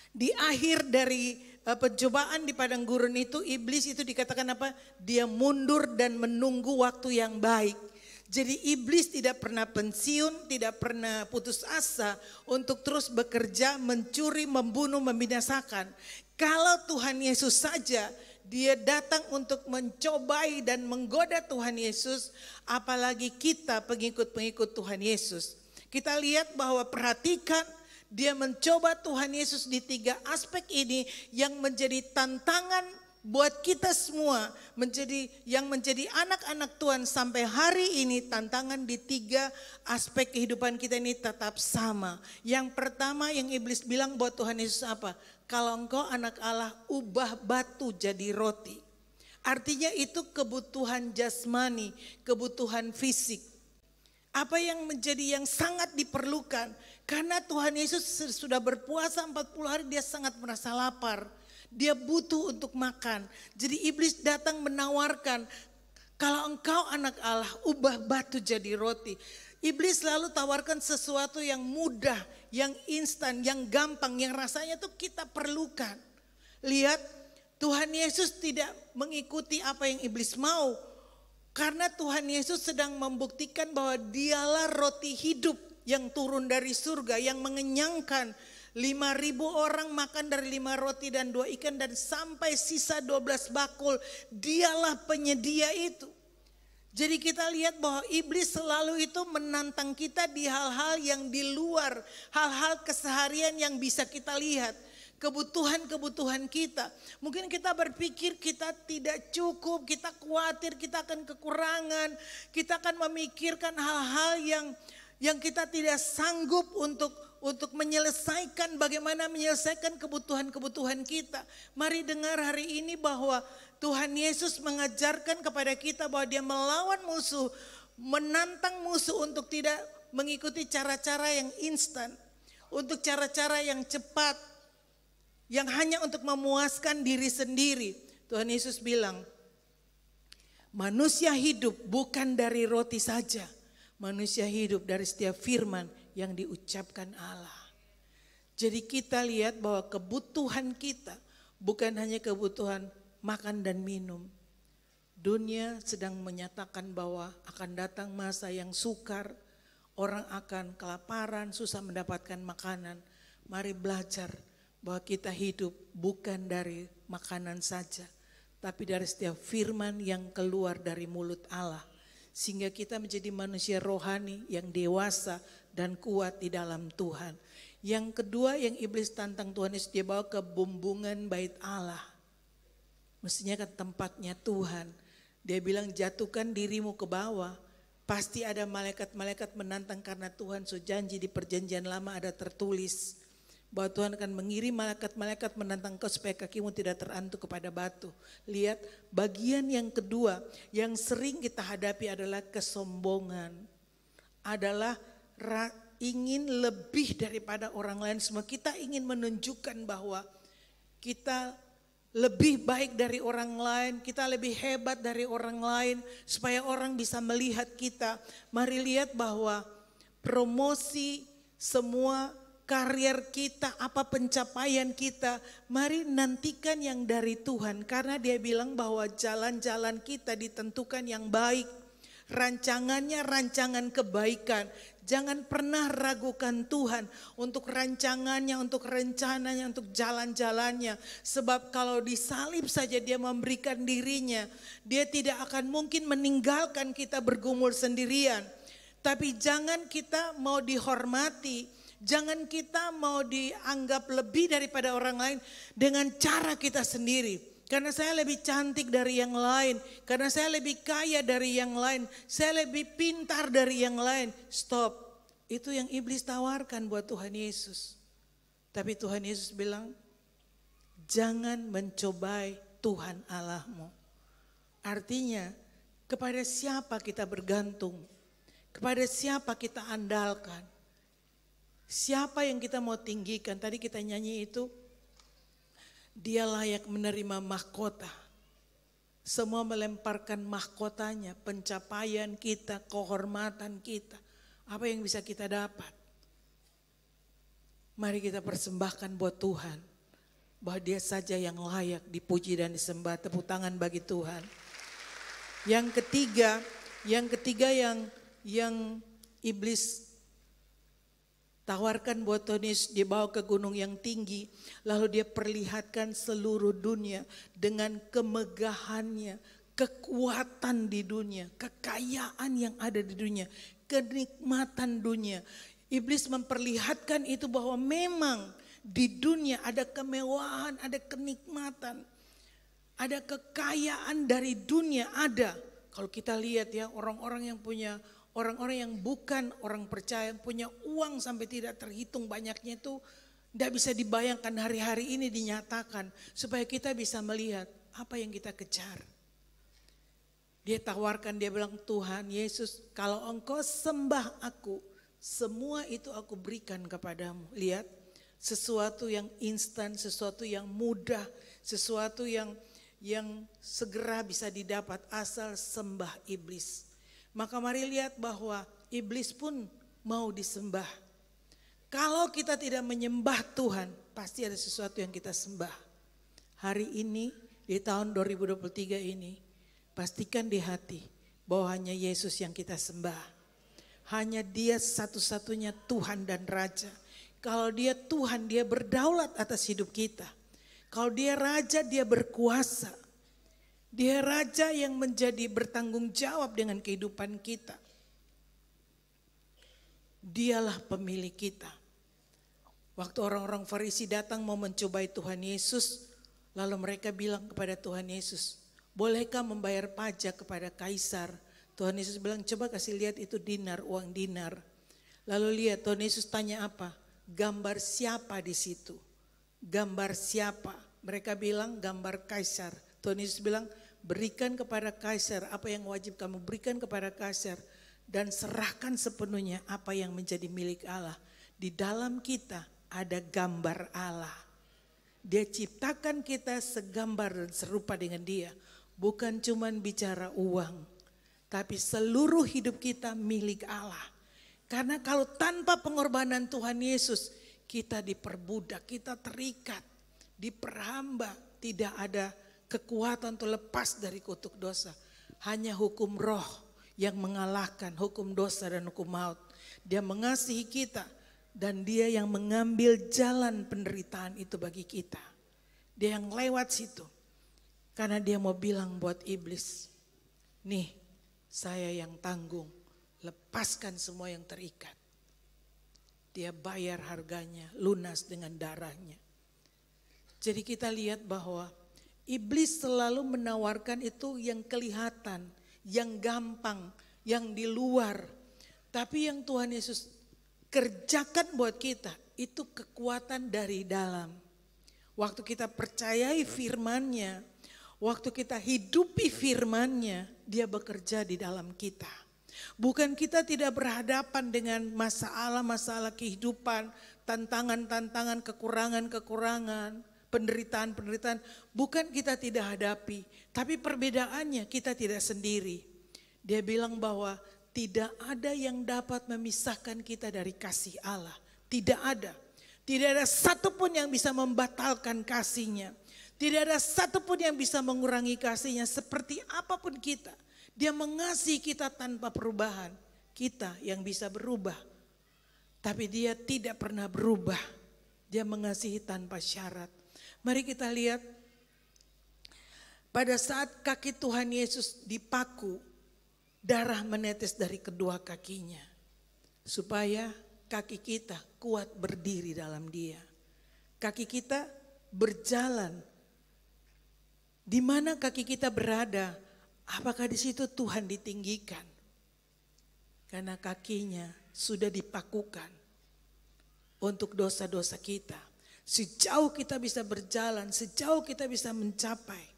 di akhir dari pencobaan di padang gurun itu, iblis itu dikatakan apa? Dia mundur dan menunggu waktu yang baik. Jadi iblis tidak pernah pensiun, tidak pernah putus asa untuk terus bekerja, mencuri, membunuh, membinasakan. Kalau Tuhan Yesus saja dia datang untuk mencobai dan menggoda Tuhan Yesus, apalagi kita pengikut-pengikut Tuhan Yesus. Kita lihat bahwa perhatikan, dia mencoba Tuhan Yesus di 3 aspek ini yang menjadi tantangan buat kita semua, yang menjadi anak-anak Tuhan sampai hari ini. Tantangan di 3 aspek kehidupan kita ini tetap sama. Yang pertama yang iblis bilang buat Tuhan Yesus apa? Kalau engkau anak Allah, ubah batu jadi roti. Artinya itu kebutuhan jasmani, kebutuhan fisik. Apa yang menjadi yang sangat diperlukan. Karena Tuhan Yesus sudah berpuasa 40 hari, dia sangat merasa lapar. Dia butuh untuk makan. Jadi iblis datang menawarkan, kalau engkau anak Allah, ubah batu jadi roti. Iblis selalu tawarkan sesuatu yang mudah, yang instan, yang gampang, yang rasanya tuh kita perlukan. Lihat, Tuhan Yesus tidak mengikuti apa yang iblis mau. Karena Tuhan Yesus sedang membuktikan bahwa dialah roti hidup yang turun dari surga, yang mengenyangkan. 5.000 orang makan dari 5 roti dan 2 ikan dan sampai sisa 12 bakul. Dialah penyedia itu. Jadi kita lihat bahwa iblis selalu itu menantang kita di hal-hal yang di luar. Hal-hal keseharian yang bisa kita lihat. Kebutuhan-kebutuhan kita. Mungkin kita berpikir kita tidak cukup, kita khawatir kita akan kekurangan. Kita akan memikirkan hal-hal yang kita tidak sanggup untuk menyelesaikan, bagaimana menyelesaikan kebutuhan-kebutuhan kita. Mari dengar hari ini bahwa Tuhan Yesus mengajarkan kepada kita bahwa dia melawan musuh, menantang musuh untuk tidak mengikuti cara-cara yang instan, untuk cara-cara yang cepat, yang hanya untuk memuaskan diri sendiri. Tuhan Yesus bilang, manusia hidup bukan dari roti saja, manusia hidup dari setiap firman yang diucapkan Allah. Jadi kita lihat bahwa kebutuhan kita bukan hanya kebutuhan makan dan minum. Dunia sedang menyatakan bahwa akan datang masa yang sukar, orang akan kelaparan, susah mendapatkan makanan. Mari belajar bahwa kita hidup bukan dari makanan saja, tapi dari setiap firman yang keluar dari mulut Allah. Sehingga kita menjadi manusia rohani yang dewasa dan kuat di dalam Tuhan. Yang kedua yang iblis tantang Tuhan Yesus, dia bawa ke bumbungan bait Allah. Mestinya kan tempatnya Tuhan. Dia bilang jatuhkan dirimu ke bawah. Pasti ada malaikat-malaikat menantang karena Tuhan janji di perjanjian lama ada tertulis. Bahwa Tuhan akan mengirim malaikat-malaikat menantang kau supaya kakimu tidak terantuk kepada batu. Lihat, bagian yang kedua yang sering kita hadapi adalah kesombongan. Adalah ingin lebih daripada orang lain. Semua kita ingin menunjukkan bahwa kita lebih baik dari orang lain, kita lebih hebat dari orang lain supaya orang bisa melihat kita. Mari lihat bahwa promosi semua karier kita, apa pencapaian kita, mari nantikan yang dari Tuhan. Karena dia bilang bahwa jalan-jalan kita ditentukan yang baik. Rancangannya rancangan kebaikan. Jangan pernah ragukan Tuhan untuk rancangannya, untuk rencananya, untuk jalan-jalannya. Sebab kalau disalib saja dia memberikan dirinya, dia tidak akan mungkin meninggalkan kita bergumul sendirian. Tapi jangan kita mau dihormati, jangan kita mau dianggap lebih daripada orang lain dengan cara kita sendiri. Karena saya lebih cantik dari yang lain, karena saya lebih kaya dari yang lain, saya lebih pintar dari yang lain. Stop, itu yang iblis tawarkan buat Tuhan Yesus. Tapi Tuhan Yesus bilang, jangan mencobai Tuhan Allahmu. Artinya, kepada siapa kita bergantung, kepada siapa kita andalkan, siapa yang kita mau tinggikan. Tadi kita nyanyi itu, dia layak menerima mahkota. Semua melemparkan mahkotanya, pencapaian kita, kehormatan kita. Apa yang bisa kita dapat? Mari kita persembahkan buat Tuhan. Bahwa dia saja yang layak dipuji dan disembah. Tepuk tangan bagi Tuhan. Yang ketiga yang iblis tawarkan buat Tuhan Yesus, dia bawa ke gunung yang tinggi. Lalu dia perlihatkan seluruh dunia dengan kemegahannya, kekuatan di dunia, kekayaan yang ada di dunia, kenikmatan dunia. Iblis memperlihatkan itu bahwa memang di dunia ada kemewahan, ada kenikmatan, ada kekayaan dari dunia ada. Kalau kita lihat ya orang-orang yang punya, orang-orang yang bukan orang percaya, yang punya uang sampai tidak terhitung banyaknya itu, tidak bisa dibayangkan hari-hari ini dinyatakan. Supaya kita bisa melihat apa yang kita kejar. Dia tawarkan, dia bilang, Tuhan Yesus, kalau engkau sembah aku, semua itu aku berikan kepadamu. Lihat, sesuatu yang instan, sesuatu yang mudah, sesuatu yang segera bisa didapat asal sembah iblis. Maka mari lihat bahwa iblis pun mau disembah. Kalau kita tidak menyembah Tuhan, pasti ada sesuatu yang kita sembah. Hari ini, di tahun 2023 ini, pastikan di hati bahwa hanya Yesus yang kita sembah. Hanya Dia satu-satunya Tuhan dan Raja. Kalau Dia Tuhan, Dia berdaulat atas hidup kita. Kalau Dia Raja, Dia berkuasa. Dia Raja yang menjadi bertanggung jawab dengan kehidupan kita. Dialah pemilik kita. Waktu orang-orang Farisi datang mau mencobai Tuhan Yesus, lalu mereka bilang kepada Tuhan Yesus, bolehkah membayar pajak kepada Kaisar? Tuhan Yesus bilang, coba kasih lihat itu dinar, uang dinar. Lalu lihat, Tuhan Yesus tanya apa? Gambar siapa di situ? Gambar siapa? Mereka bilang gambar Kaisar. Tuhan Yesus bilang, berikan kepada Kaisar apa yang wajib kamu berikan kepada Kaisar. Dan serahkan sepenuhnya apa yang menjadi milik Allah. Di dalam kita ada gambar Allah. Dia ciptakan kita segambar dan serupa dengan Dia. Bukan cuman bicara uang. Tapi seluruh hidup kita milik Allah. Karena kalau tanpa pengorbanan Tuhan Yesus, kita diperbudak, kita terikat, diperhamba. Tidak ada kekuatan untuk lepas dari kutuk dosa. Hanya hukum roh yang mengalahkan hukum dosa dan hukum maut. Dia mengasihi kita dan Dia yang mengambil jalan penderitaan itu bagi kita. Dia yang lewat situ. Karena Dia mau bilang buat iblis, nih, saya yang tanggung, lepaskan semua yang terikat. Dia bayar harganya, lunas dengan darahnya. Jadi kita lihat bahwa iblis selalu menawarkan itu yang kelihatan, yang gampang, yang di luar. Tapi yang Tuhan Yesus kerjakan buat kita, itu kekuatan dari dalam. Waktu kita percayai firman-Nya, waktu kita hidupi firman-Nya, Dia bekerja di dalam kita. Bukan kita tidak berhadapan dengan masalah-masalah kehidupan, tantangan-tantangan, kekurangan-kekurangan, penderitaan-penderitaan. Bukan kita tidak hadapi, tapi perbedaannya kita tidak sendiri. Dia bilang bahwa tidak ada yang dapat memisahkan kita dari kasih Allah. Tidak ada. Tidak ada satupun yang bisa membatalkan kasih-Nya. Tidak ada satupun yang bisa mengurangi kasih-Nya seperti apapun kita. Dia mengasihi kita tanpa perubahan. Kita yang bisa berubah. Tapi Dia tidak pernah berubah. Dia mengasihi tanpa syarat. Mari kita lihat. Pada saat kaki Tuhan Yesus dipaku, darah menetes dari kedua kakinya. Supaya kaki kita kuat berdiri dalam Dia. Kaki kita berjalan. Di mana kaki kita berada, apakah di situ Tuhan ditinggikan? Karena kakinya sudah dipakukan untuk dosa-dosa kita. Sejauh kita bisa berjalan, sejauh kita bisa mencapai.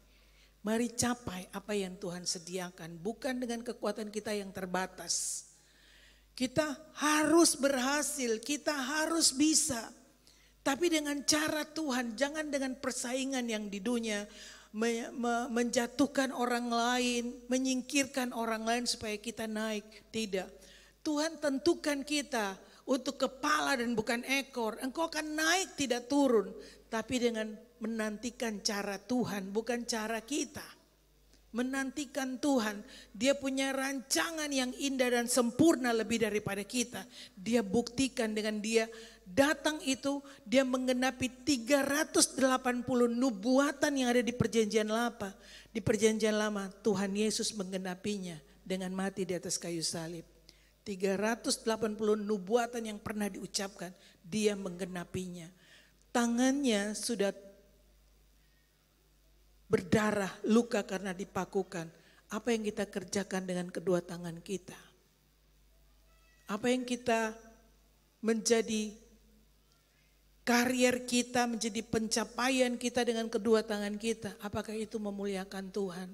Mari capai apa yang Tuhan sediakan, bukan dengan kekuatan kita yang terbatas. Kita harus berhasil, kita harus bisa. Tapi dengan cara Tuhan, jangan dengan persaingan yang di dunia. Menjatuhkan orang lain, menyingkirkan orang lain supaya kita naik. Tidak. Tuhan tentukan kita untuk kepala dan bukan ekor. Engkau akan naik tidak turun. Tapi dengan menantikan cara Tuhan, bukan cara kita. Menantikan Tuhan. Dia punya rancangan yang indah dan sempurna lebih daripada kita. Dia buktikan dengan Dia datang itu, Dia menggenapi 380 nubuatan yang ada di perjanjian lama. Di perjanjian lama Tuhan Yesus menggenapinya dengan mati di atas kayu salib. 380 nubuatan yang pernah diucapkan, Dia menggenapinya. Tangannya sudah berdarah, luka karena dipakukan. Apa yang kita kerjakan dengan kedua tangan kita? Apa yang kita menjadi karier kita, menjadi pencapaian kita dengan kedua tangan kita? Apakah itu memuliakan Tuhan?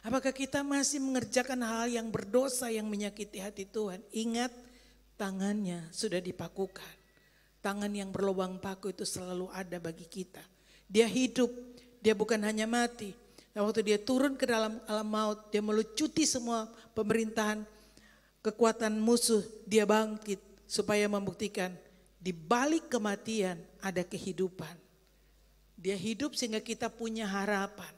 Apakah kita masih mengerjakan hal yang berdosa yang menyakiti hati Tuhan? Ingat, tangannya sudah dipakukan. Tangan yang berlubang paku itu selalu ada bagi kita. Dia hidup, Dia bukan hanya mati. Dan waktu Dia turun ke dalam alam maut, Dia melucuti semua pemerintahan, kekuatan musuh, dia bangkit supaya membuktikan di balik kematian ada kehidupan. Dia hidup sehingga kita punya harapan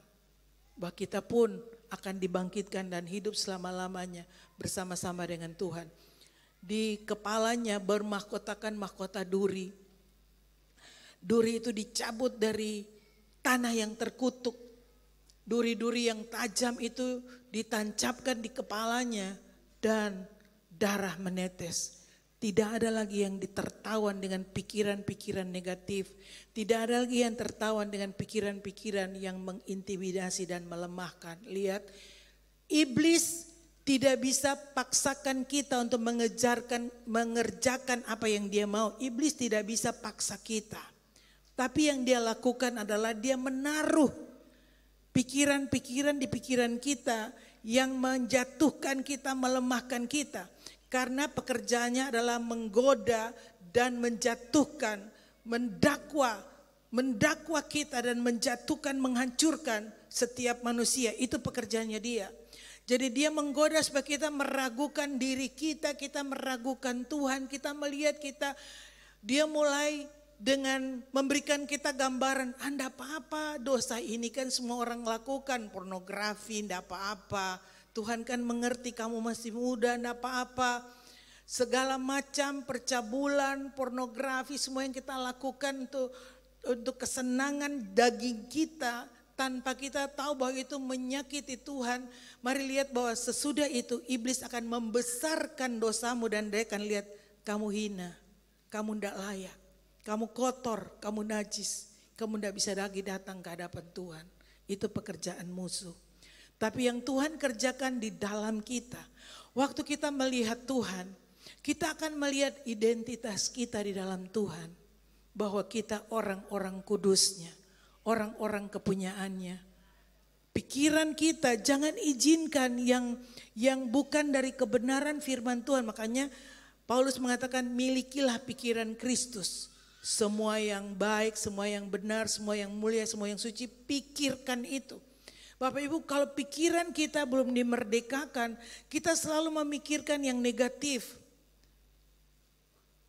bahwa kita pun akan dibangkitkan dan hidup selama-lamanya bersama-sama dengan Tuhan. Di kepalanya bermahkotakan mahkota duri. Duri itu dicabut dari tanah yang terkutuk. Duri-duri yang tajam itu ditancapkan di kepalanya dan darah menetes. Tidak ada lagi yang ditertawan dengan pikiran-pikiran negatif. Tidak ada lagi yang tertawan dengan pikiran-pikiran yang mengintimidasi dan melemahkan. Lihat, iblis tidak bisa paksakan kita untuk mengerjakan apa yang dia mau. Iblis tidak bisa paksa kita. Tapi yang dia lakukan adalah dia menaruh pikiran-pikiran di pikiran kita yang menjatuhkan kita, melemahkan kita. Karena pekerjaannya adalah menggoda dan menjatuhkan, mendakwa kita dan menjatuhkan, menghancurkan setiap manusia. Itu pekerjaannya dia. Jadi dia menggoda supaya kita meragukan diri kita meragukan Tuhan, kita melihat kita. Dia mulai dengan memberikan kita gambaran, Anda apa-apa, dosa ini kan semua orang lakukan, pornografi enggak apa-apa. Tuhan kan mengerti kamu masih muda, enggak apa-apa. Segala macam percabulan, pornografi, semua yang kita lakukan untuk kesenangan daging kita, tanpa kita tahu bahwa itu menyakiti Tuhan. Mari lihat bahwa sesudah itu iblis akan membesarkan dosamu dan dia akan lihat kamu hina, kamu enggak layak, kamu kotor, kamu najis, kamu enggak bisa lagi datang ke hadapan Tuhan. Itu pekerjaan musuh. Tapi yang Tuhan kerjakan di dalam kita, waktu kita melihat Tuhan, kita akan melihat identitas kita di dalam Tuhan. Bahwa kita orang-orang kudusnya, orang-orang kepunyaannya. Pikiran kita jangan izinkan yang bukan dari kebenaran firman Tuhan. Makanya Paulus mengatakan milikilah pikiran Kristus. Semua yang baik, semua yang benar, semua yang mulia, semua yang suci, pikirkan itu. Bapak Ibu, kalau pikiran kita belum dimerdekakan, kita selalu memikirkan yang negatif.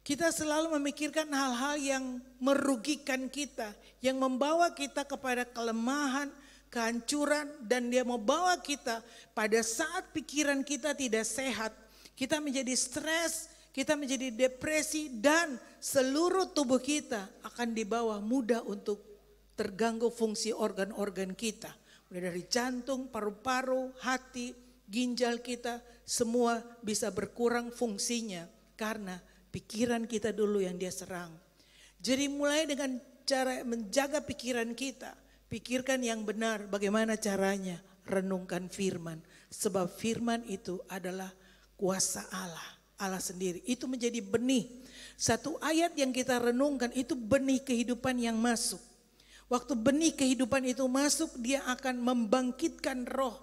Kita selalu memikirkan hal-hal yang merugikan kita, yang membawa kita kepada kelemahan, kehancuran, dan dia membawa kita pada saat pikiran kita tidak sehat, kita menjadi stres, kita menjadi depresi, dan seluruh tubuh kita akan dibawa mudah untuk terganggu fungsi organ-organ kita. Mulai dari jantung, paru-paru, hati, ginjal kita, semua bisa berkurang fungsinya karena pikiran kita dulu yang dia serang. Jadi mulai dengan cara menjaga pikiran kita, pikirkan yang benar. Bagaimana caranya? Renungkan firman. Sebab firman itu adalah kuasa Allah, Allah sendiri. Itu menjadi benih. Satu ayat yang kita renungkan itu benih kehidupan yang masuk. Waktu benih kehidupan itu masuk, dia akan membangkitkan roh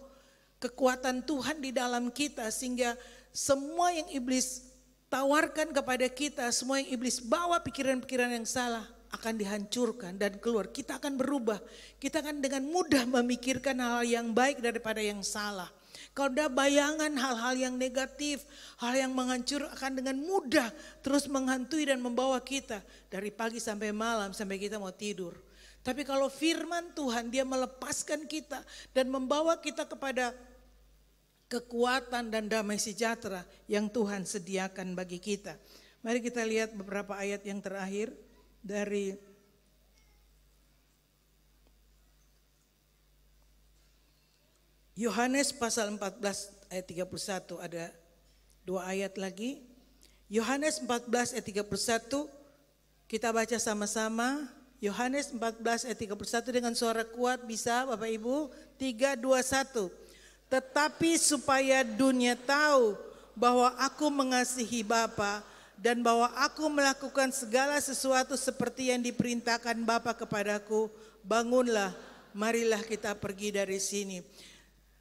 kekuatan Tuhan di dalam kita. Sehingga semua yang iblis tawarkan kepada kita, semua yang iblis bawa pikiran-pikiran yang salah akan dihancurkan dan keluar. Kita akan berubah, kita akan dengan mudah memikirkan hal yang baik daripada yang salah. Kalau ada bayangan hal-hal yang negatif, hal yang menghancur akan dengan mudah terus menghantui dan membawa kita dari pagi sampai malam sampai kita mau tidur. Tapi kalau firman Tuhan dia melepaskan kita dan membawa kita kepada kekuatan dan damai sejahtera yang Tuhan sediakan bagi kita. Mari kita lihat beberapa ayat yang terakhir dari Yohanes pasal 14 ayat 31, ada dua ayat lagi. Yohanes 14 ayat 31 kita baca sama-sama. Yohanes 14 ayat 31 dengan suara kuat bisa Bapak Ibu. 3, 2, 1. Tetapi supaya dunia tahu bahwa aku mengasihi Bapa dan bahwa aku melakukan segala sesuatu seperti yang diperintahkan Bapa kepadaku, bangunlah, marilah kita pergi dari sini.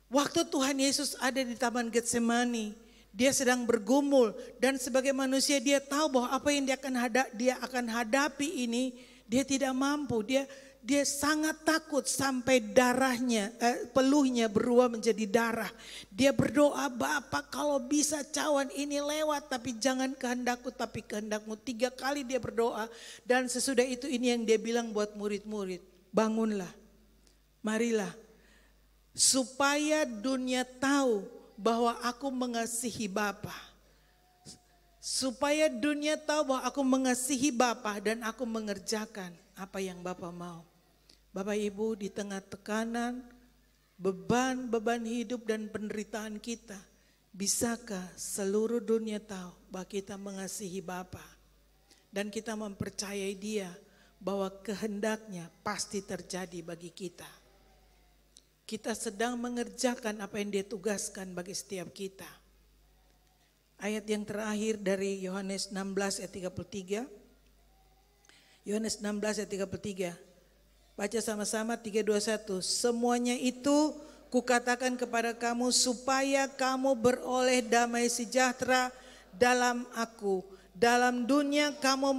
Waktu Tuhan Yesus ada di Taman Getsemani, dia sedang bergumul dan sebagai manusia dia tahu bahwa apa yang dia akan hadapi ini dia tidak mampu. Dia sangat takut sampai darahnya, peluhnya berubah menjadi darah. Dia berdoa, Bapa kalau bisa cawan ini lewat, tapi jangan kehendakku tapi kehendakmu. 3 kali dia berdoa, dan sesudah itu ini yang dia bilang buat murid-murid. Bangunlah, marilah, supaya dunia tahu bahwa aku mengasihi Bapa. Supaya dunia tahu bahwa aku mengasihi Bapa dan aku mengerjakan apa yang Bapa mau. Bapak Ibu, di tengah tekanan, beban hidup dan penderitaan kita, bisakah seluruh dunia tahu bahwa kita mengasihi Bapa dan kita mempercayai Dia bahwa kehendaknya pasti terjadi bagi kita. Kita sedang mengerjakan apa yang Dia tugaskan bagi setiap kita. Ayat yang terakhir dari Yohanes 16 ayat 33. Yohanes 16 ayat 33. Baca sama-sama 3, 2, 1. Semuanya itu kukatakan kepada kamu supaya kamu beroleh damai sejahtera dalam aku. Dalam dunia kamu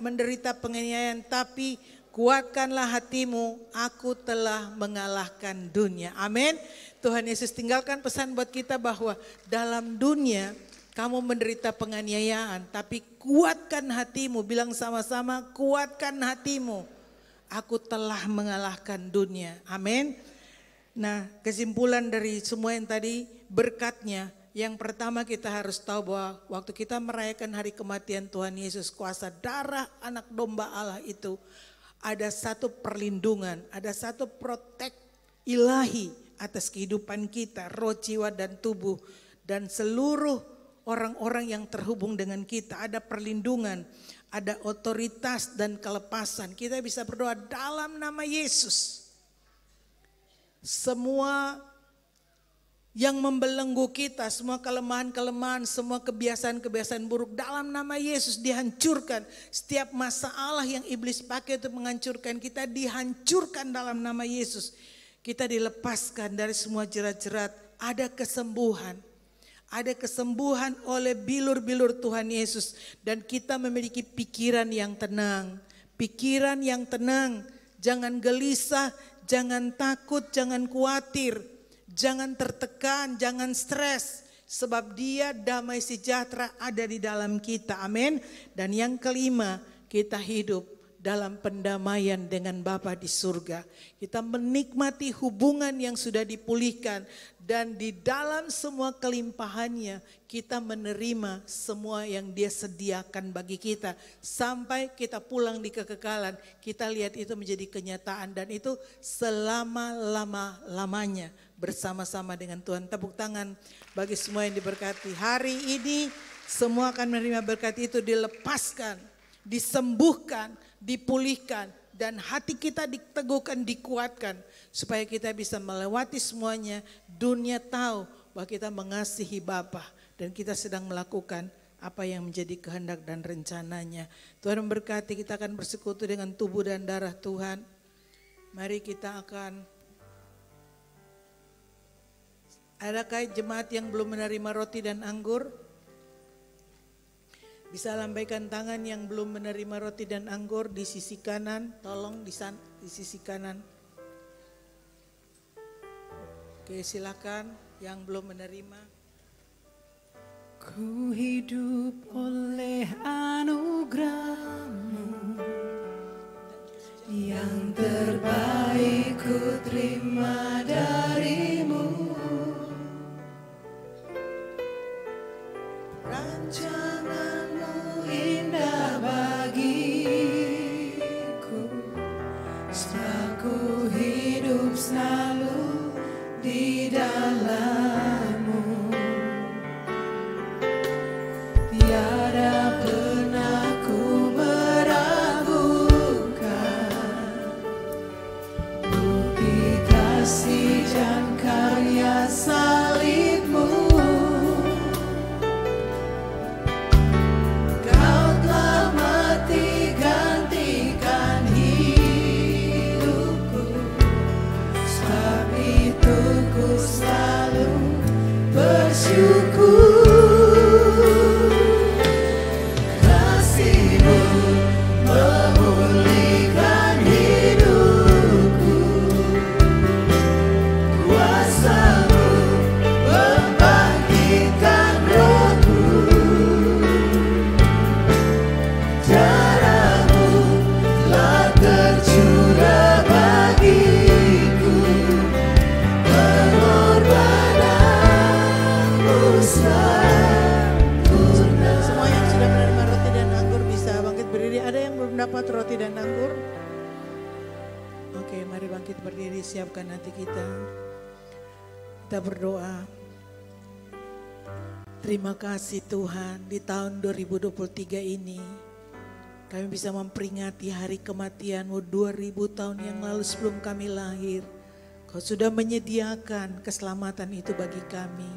menderita penganiayaan, tapi kuatkanlah hatimu, aku telah mengalahkan dunia. Amin. Tuhan Yesus tinggalkan pesan buat kita bahwa dalam dunia kamu menderita penganiayaan, tapi kuatkan hatimu. Bilang sama-sama, kuatkan hatimu. Aku telah mengalahkan dunia. Amin. Nah, kesimpulan dari semua yang tadi, berkatnya. Yang pertama kita harus tahu bahwa waktu kita merayakan hari kematian Tuhan Yesus, kuasa darah anak domba Allah itu, ada satu perlindungan, ada satu protek ilahi atas kehidupan kita, roh, jiwa, dan tubuh. Dan seluruh orang-orang yang terhubung dengan kita, ada perlindungan. Ada otoritas dan kelepasan. Kita bisa berdoa dalam nama Yesus. Semua yang membelenggu kita, semua kelemahan-kelemahan, semua kebiasaan-kebiasaan buruk dalam nama Yesus dihancurkan. Setiap masalah yang iblis pakai untuk menghancurkan kita dihancurkan dalam nama Yesus. Kita dilepaskan dari semua jerat-jerat. Ada kesembuhan. Ada kesembuhan oleh bilur-bilur Tuhan Yesus. Dan kita memiliki pikiran yang tenang. Pikiran yang tenang. Jangan gelisah, jangan takut, jangan khawatir. Jangan tertekan, jangan stres. Sebab Dia damai sejahtera ada di dalam kita. Amin. Dan yang kelima, kita hidup dalam pendamaian dengan Bapa di surga. Kita menikmati hubungan yang sudah dipulihkan. Dan di dalam semua kelimpahannya kita menerima semua yang Dia sediakan bagi kita. Sampai kita pulang di kekekalan, kita lihat itu menjadi kenyataan. Dan itu selama-lamanya bersama-sama dengan Tuhan. Tepuk tangan bagi semua yang diberkati. Hari ini semua akan menerima berkat itu, dilepaskan, disembuhkan, dipulihkan. Dan hati kita diteguhkan, dikuatkan. Supaya kita bisa melewati semuanya. Dunia tahu bahwa kita mengasihi Bapa. Dan kita sedang melakukan apa yang menjadi kehendak dan rencananya. Tuhan memberkati, kita akan bersekutu dengan tubuh dan darah Tuhan. Mari kita akan... Adakah jemaat yang belum menerima roti dan anggur? Bisa lambaikan tangan yang belum menerima roti dan anggur di sisi kanan. Tolong di sisi kanan. Oke, silakan yang belum menerima. Ku hidup oleh anugerah-Mu, yang terbaik ku terima dari-Mu. Rancangan-Mu indah bagiku, setelah ku hidup selalu di dalam-Mu. Tiada pernah ku meragukan bukti kasih dan karya salib-Mu. Kau telah mati gantikan hidupku, sebab itu ku selalu bersyukur. Kasih-Mu memulihkan hidup. Semua yang sudah menerima roti dan anggur bisa bangkit berdiri. Ada yang belum dapat roti dan anggur? Oke, mari bangkit berdiri, siapkan hati kita. Kita berdoa. Terima kasih Tuhan, di tahun 2023 ini kami bisa memperingati hari kematian-Mu 2000 tahun yang lalu sebelum kami lahir. Kau sudah menyediakan keselamatan itu bagi kami.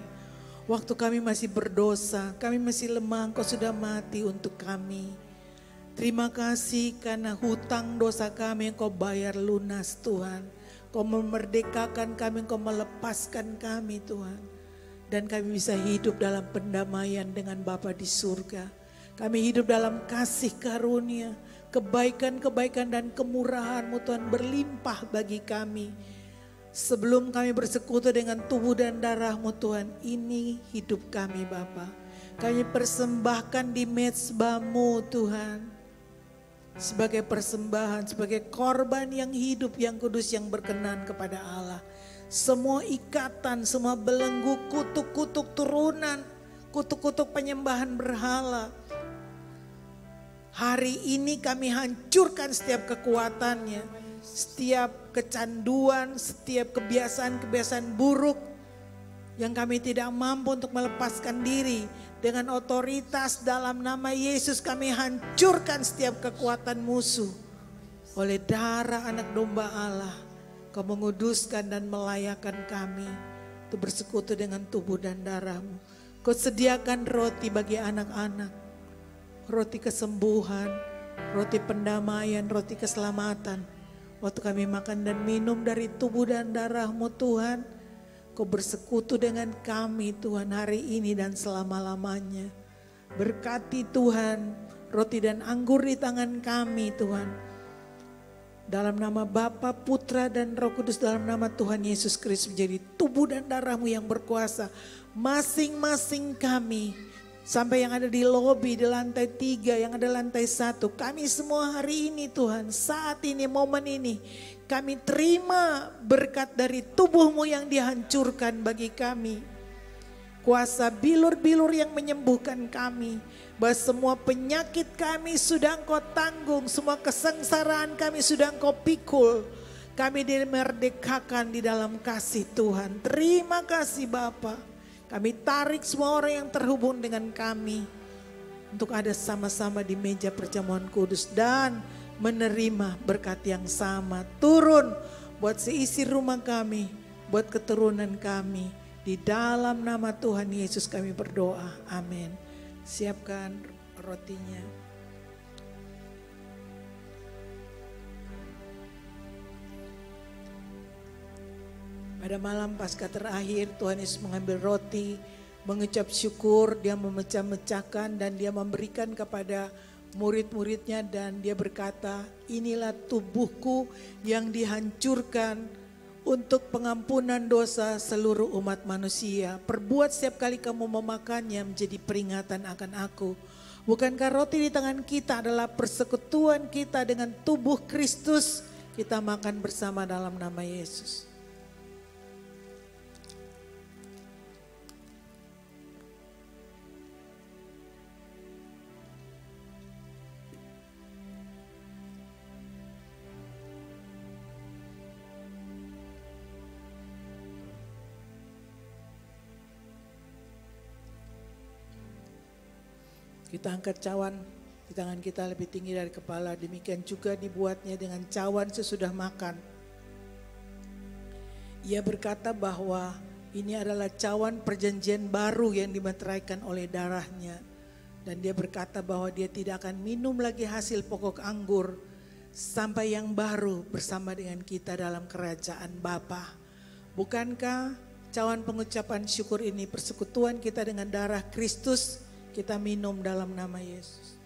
Waktu kami masih berdosa, kami masih lemah, Kau sudah mati untuk kami. Terima kasih karena hutang dosa kami Kau bayar lunas Tuhan. Kau memerdekakan kami, Kau melepaskan kami Tuhan. Dan kami bisa hidup dalam pendamaian dengan Bapa di surga. Kami hidup dalam kasih karunia, kebaikan-kebaikan dan kemurahan-Mu Tuhan berlimpah bagi kami. Sebelum kami bersekutu dengan tubuh dan darah-Mu Tuhan, ini hidup kami Bapa. Kami persembahkan di mezbah-Mu Tuhan. Sebagai persembahan, sebagai korban yang hidup, yang kudus, yang berkenan kepada Allah. Semua ikatan, semua belenggu, kutuk-kutuk turunan, kutuk-kutuk penyembahan berhala. Hari ini kami hancurkan setiap kekuatannya, setiap kecanduan, setiap kebiasaan-kebiasaan buruk yang kami tidak mampu untuk melepaskan diri. Dengan otoritas dalam nama Yesus kami hancurkan setiap kekuatan musuh. Oleh darah anak domba Allah, Kau menguduskan dan melayakkan kami untuk bersekutu dengan tubuh dan darah-Mu. Kau sediakan roti bagi anak-anak, roti kesembuhan, roti pendamaian, roti keselamatan. Waktu kami makan dan minum dari tubuh dan darah-Mu Tuhan, Kau bersekutu dengan kami Tuhan hari ini dan selama-lamanya. Berkati Tuhan roti dan anggur di tangan kami Tuhan. Dalam nama Bapa, Putra dan Roh Kudus, dalam nama Tuhan Yesus Kristus menjadi tubuh dan darah-Mu yang berkuasa. Masing-masing kami, sampai yang ada di lobi, di lantai 3, yang ada lantai 1. Kami semua hari ini Tuhan, saat ini, momen ini, kami terima berkat dari tubuh-Mu yang dihancurkan bagi kami. Kuasa bilur-bilur yang menyembuhkan kami. Bahwa semua penyakit kami sudah Engkau tanggung. Semua kesengsaraan kami sudah Engkau pikul. Kami dimerdekakan di dalam kasih Tuhan. Terima kasih Bapa. Kami tarik semua orang yang terhubung dengan kami. Untuk ada sama-sama di meja perjamuan kudus. Dan menerima berkat yang sama. Turun buat seisi rumah kami. Buat keturunan kami. Di dalam nama Tuhan Yesus kami berdoa. Amin. Siapkan rotinya. Pada malam Paskah terakhir Tuhan Yesus mengambil roti, mengucap syukur, dia memecah-mecahkan dan dia memberikan kepada murid-muridnya dan dia berkata, inilah tubuhku yang dihancurkan untuk pengampunan dosa seluruh umat manusia. Perbuat setiap kali kamu memakannya menjadi peringatan akan aku. Bukankah roti di tangan kita adalah persekutuan kita dengan tubuh Kristus? Kita makan bersama dalam nama Yesus. Kita angkat cawan di tangan kita lebih tinggi dari kepala. Demikian juga dibuatnya dengan cawan sesudah makan. Ia berkata bahwa ini adalah cawan perjanjian baru yang dimeteraikan oleh darahnya. Dan dia berkata bahwa dia tidak akan minum lagi hasil pokok anggur sampai yang baru bersama dengan kita dalam kerajaan Bapa. Bukankah cawan pengucapan syukur ini persekutuan kita dengan darah Kristus? Kita minum dalam nama Yesus.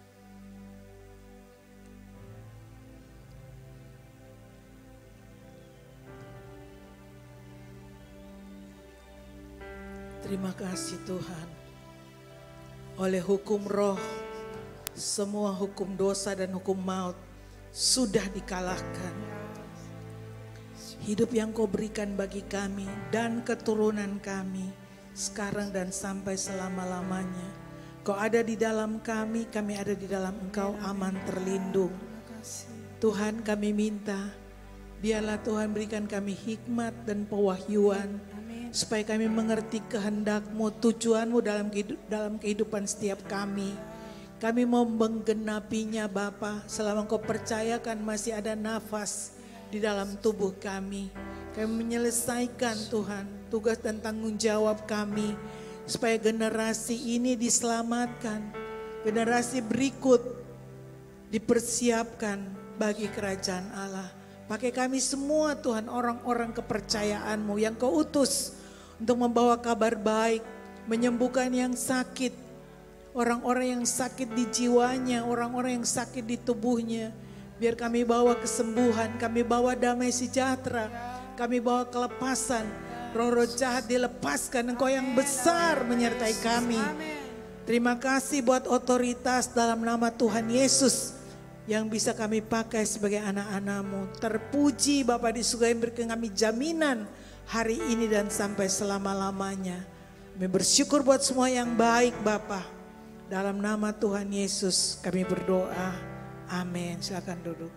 Terima kasih Tuhan. Oleh hukum roh, semua hukum dosa dan hukum maut sudah dikalahkan. Hidup yang Kau berikan bagi kami dan keturunan kami sekarang dan sampai selama-lamanya. Kau ada di dalam kami ada di dalam Engkau, aman terlindung. Tuhan, kami minta, biarlah Tuhan berikan kami hikmat dan pewahyuan, supaya kami mengerti kehendak-Mu, tujuan-Mu dalam kehidupan setiap kami. Kami mau menggenapinya Bapa, selama Engkau percayakan masih ada nafas di dalam tubuh kami. Kami menyelesaikan Tuhan tugas dan tanggung jawab kami, supaya generasi ini diselamatkan, generasi berikut dipersiapkan bagi kerajaan Allah. Pakai kami semua Tuhan, orang-orang kepercayaan-Mu yang Kau utus untuk membawa kabar baik, menyembuhkan yang sakit, orang-orang yang sakit di jiwanya, orang-orang yang sakit di tubuhnya. Biar kami bawa kesembuhan, kami bawa damai sejahtera, kami bawa kelepasan. Roh-roh jahat dilepaskan, Engkau yang besar menyertai kami. Terima kasih buat otoritas dalam nama Tuhan Yesus yang bisa kami pakai sebagai anak-anak-Mu. Terpuji Bapa di surga yang berikan kami jaminan hari ini dan sampai selama-lamanya. Kami bersyukur buat semua yang baik Bapa. Dalam nama Tuhan Yesus kami berdoa. Amin. Silakan duduk.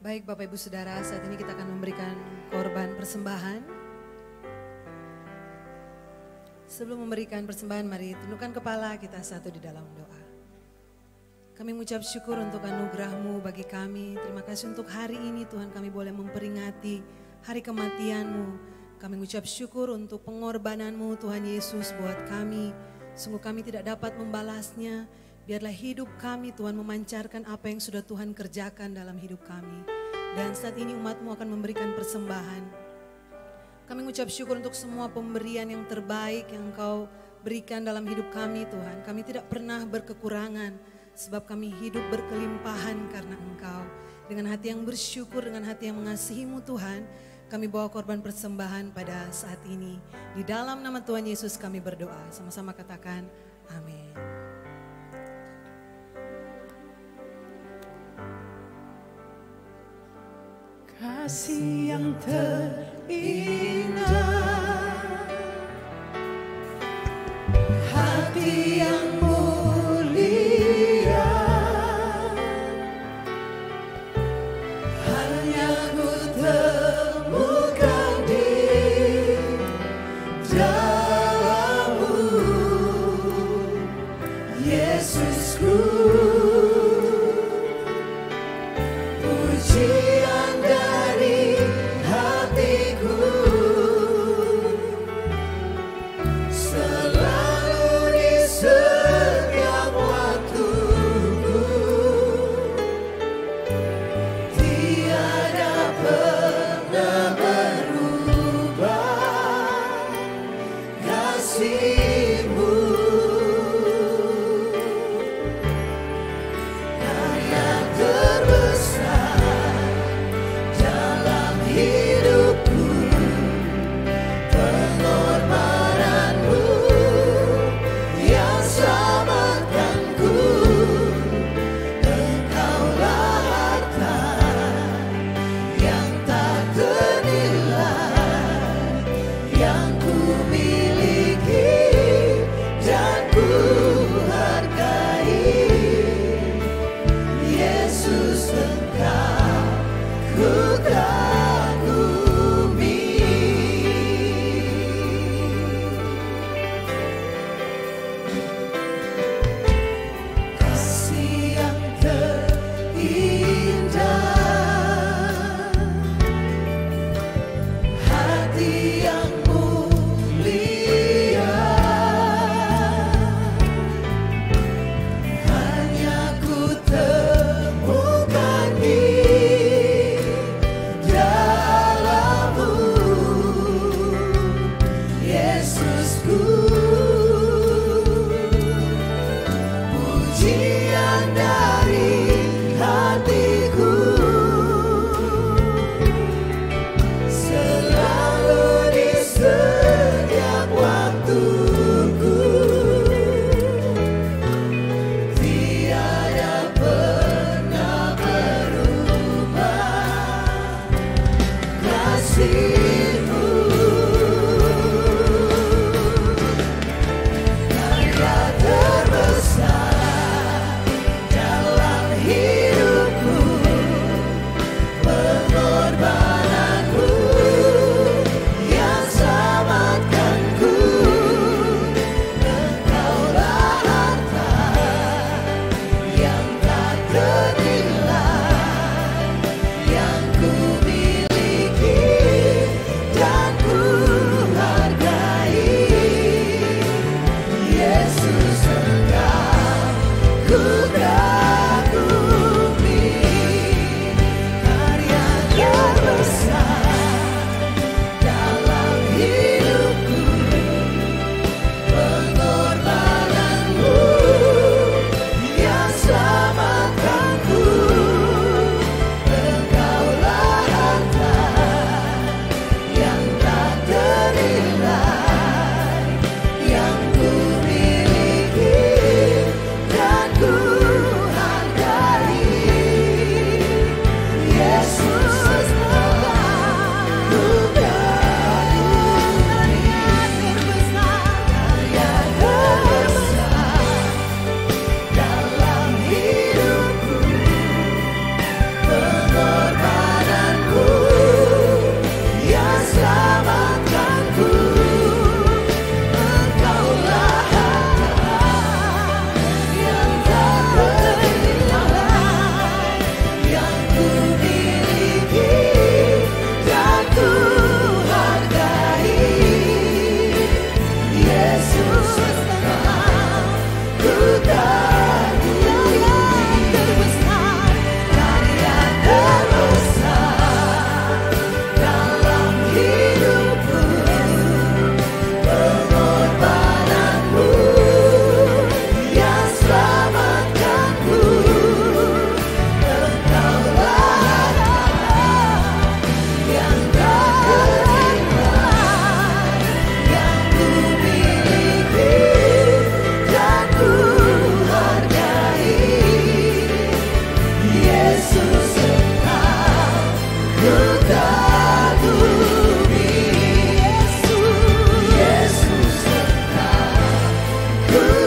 Baik Bapak Ibu Saudara, saat ini kita akan memberikan korban persembahan. Sebelum memberikan persembahan, mari tundukkan kepala kita satu di dalam doa. Kami mengucap syukur untuk anugerah-Mu bagi kami. Terima kasih untuk hari ini Tuhan, kami boleh memperingati hari kematian-Mu. Kami mengucap syukur untuk pengorbanan-Mu Tuhan Yesus buat kami. Sungguh kami tidak dapat membalasnya. Biarlah hidup kami Tuhan memancarkan apa yang sudah Tuhan kerjakan dalam hidup kami. Dan saat ini umat-Mu akan memberikan persembahan. Kami mengucap syukur untuk semua pemberian yang terbaik yang Engkau berikan dalam hidup kami Tuhan. Kami tidak pernah berkekurangan sebab kami hidup berkelimpahan karena Engkau. Dengan hati yang bersyukur, dengan hati yang mengasihi-Mu Tuhan, kami bawa korban persembahan pada saat ini. Di dalam nama Tuhan Yesus kami berdoa. Sama-sama katakan amin. Kasih yang terindah, hati yang mulia, hanya ku temukan di dalam-Mu, Yesusku. Pujian dari hatiku, selalu di setiap waktuku, tiada pernah berubah kasih-Mu. Karya terbesar dalam hidupku, pengorbanan-Mu yang selamatkanku. Engkaulah harta yang tak ternilai, yang ku miliki dan ku hargai. Yesus, Engkau ku kagumi. Kasih yang terindah, hati yang mulia, hanya ku temukan di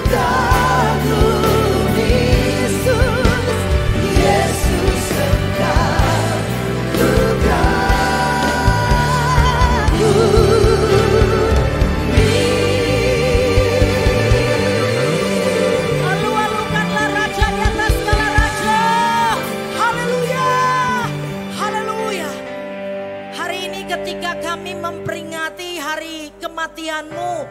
kagum Yesus, Yesus Engkau ku kagumi. Alu-alukanlah Raja di atas segala raja. Haleluya, haleluya. Hari ini ketika kami memperingati hari kematian-Mu,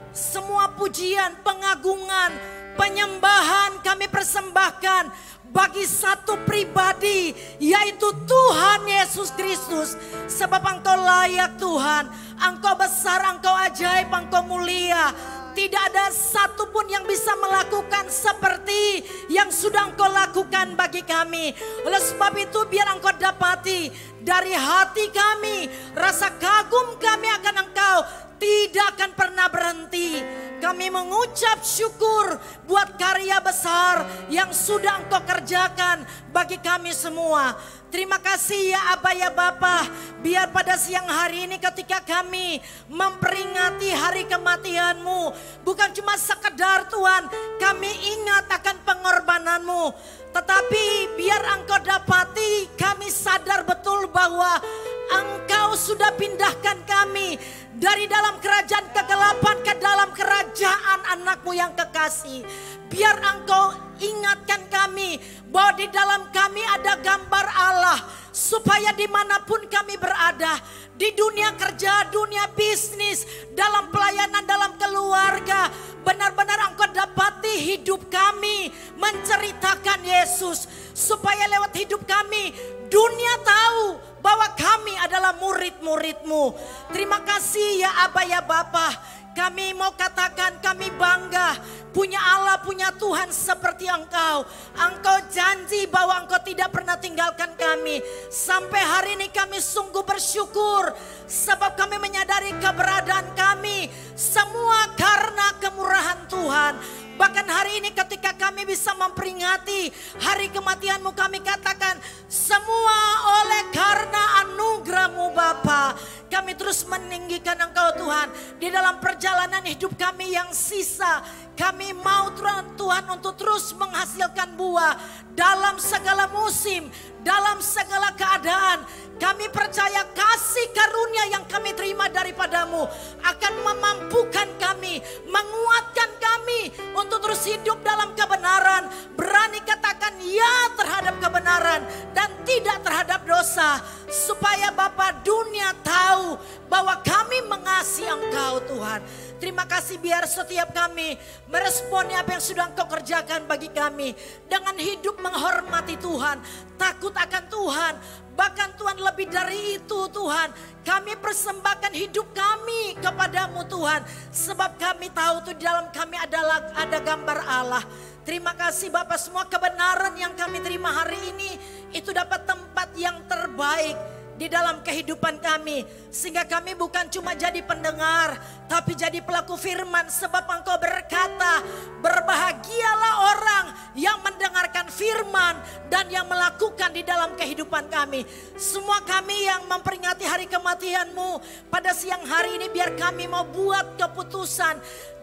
semua pujian, pengagungan, penyembahan kami persembahkan bagi satu pribadi, yaitu Tuhan Yesus Kristus. Sebab Engkau layak Tuhan, Engkau besar, Engkau ajaib, Engkau mulia. Tidak ada satupun yang bisa melakukan seperti yang sudah Engkau lakukan bagi kami. Oleh sebab itu biar Engkau dapati dari hati kami, rasa kagum kami akan Engkau tidak akan pernah berhenti. Kami mengucap syukur buat karya besar yang sudah Engkau kerjakan bagi kami semua. Terima kasih ya Aba ya Bapa. Biar pada siang hari ini ketika kami memperingati hari kematian-Mu, bukan cuma sekedar Tuhan kami ingat akan pengorbanan-Mu, tetapi biar Engkau dapati kami sadar betul bahwa Engkau sudah pindahkan kami dari dalam kerajaan kegelapan ke dalam kerajaan anak-Mu yang kekasih. Biar Engkau ingatkan kami bahwa di dalam kami ada gambar Allah, supaya dimanapun kami berada, di dunia kerja, dunia bisnis, dalam pelayanan, dalam keluarga, benar-benar Engkau dapati hidup kami menceritakan Yesus, supaya lewat hidup kami dunia tahu bahwa kami adalah murid-murid-Mu. Terima kasih ya Aba ya Bapa. Kami mau katakan kami bangga punya Allah, punya Tuhan seperti Engkau. Engkau janji bahwa Engkau tidak pernah tinggalkan kami. Sampai hari ini kami sungguh bersyukur, sebab kami menyadari keberadaan kami semua karena kemurahan Tuhan. Bahkan hari ini ketika kami bisa memperingati hari kematian-Mu, kami katakan semua oleh karena anugerah-Mu Bapa. Kami terus meninggikan Engkau Tuhan. Di dalam perjalanan hidup kami yang sisa, kami mau Tuhan untuk terus menghasilkan buah dalam segala musim, dalam segala keadaan. Kami percaya kasih karunia yang kami terima daripada-Mu akan memampukan kami, menguatkan kami untuk terus hidup dalam kebenaran. Berani katakan ya terhadap kebenaran dan tidak terhadap dosa. Supaya Bapa dunia tahu bahwa kami mengasihi Engkau Tuhan. Terima kasih biar setiap kami meresponi apa yang sudah Engkau kerjakan bagi kami. Dengan hidup menghormati Tuhan, takut akan Tuhan. Bahkan Tuhan lebih dari itu Tuhan, kami persembahkan hidup kami kepadamu Tuhan. Sebab kami tahu tuh di dalam kami ada gambar Allah. Terima kasih Bapak, semua kebenaran yang kami terima hari ini itu dapat tempat yang terbaik di dalam kehidupan kami. Sehingga kami bukan cuma jadi pendengar, tapi jadi pelaku firman. Sebab Engkau berkata, berbahagialah orang yang mendengarkan firman dan yang melakukan di dalam kehidupan kami. Semua kami yang memperingati hari kematian-Mu pada siang hari ini, biar kami mau buat keputusan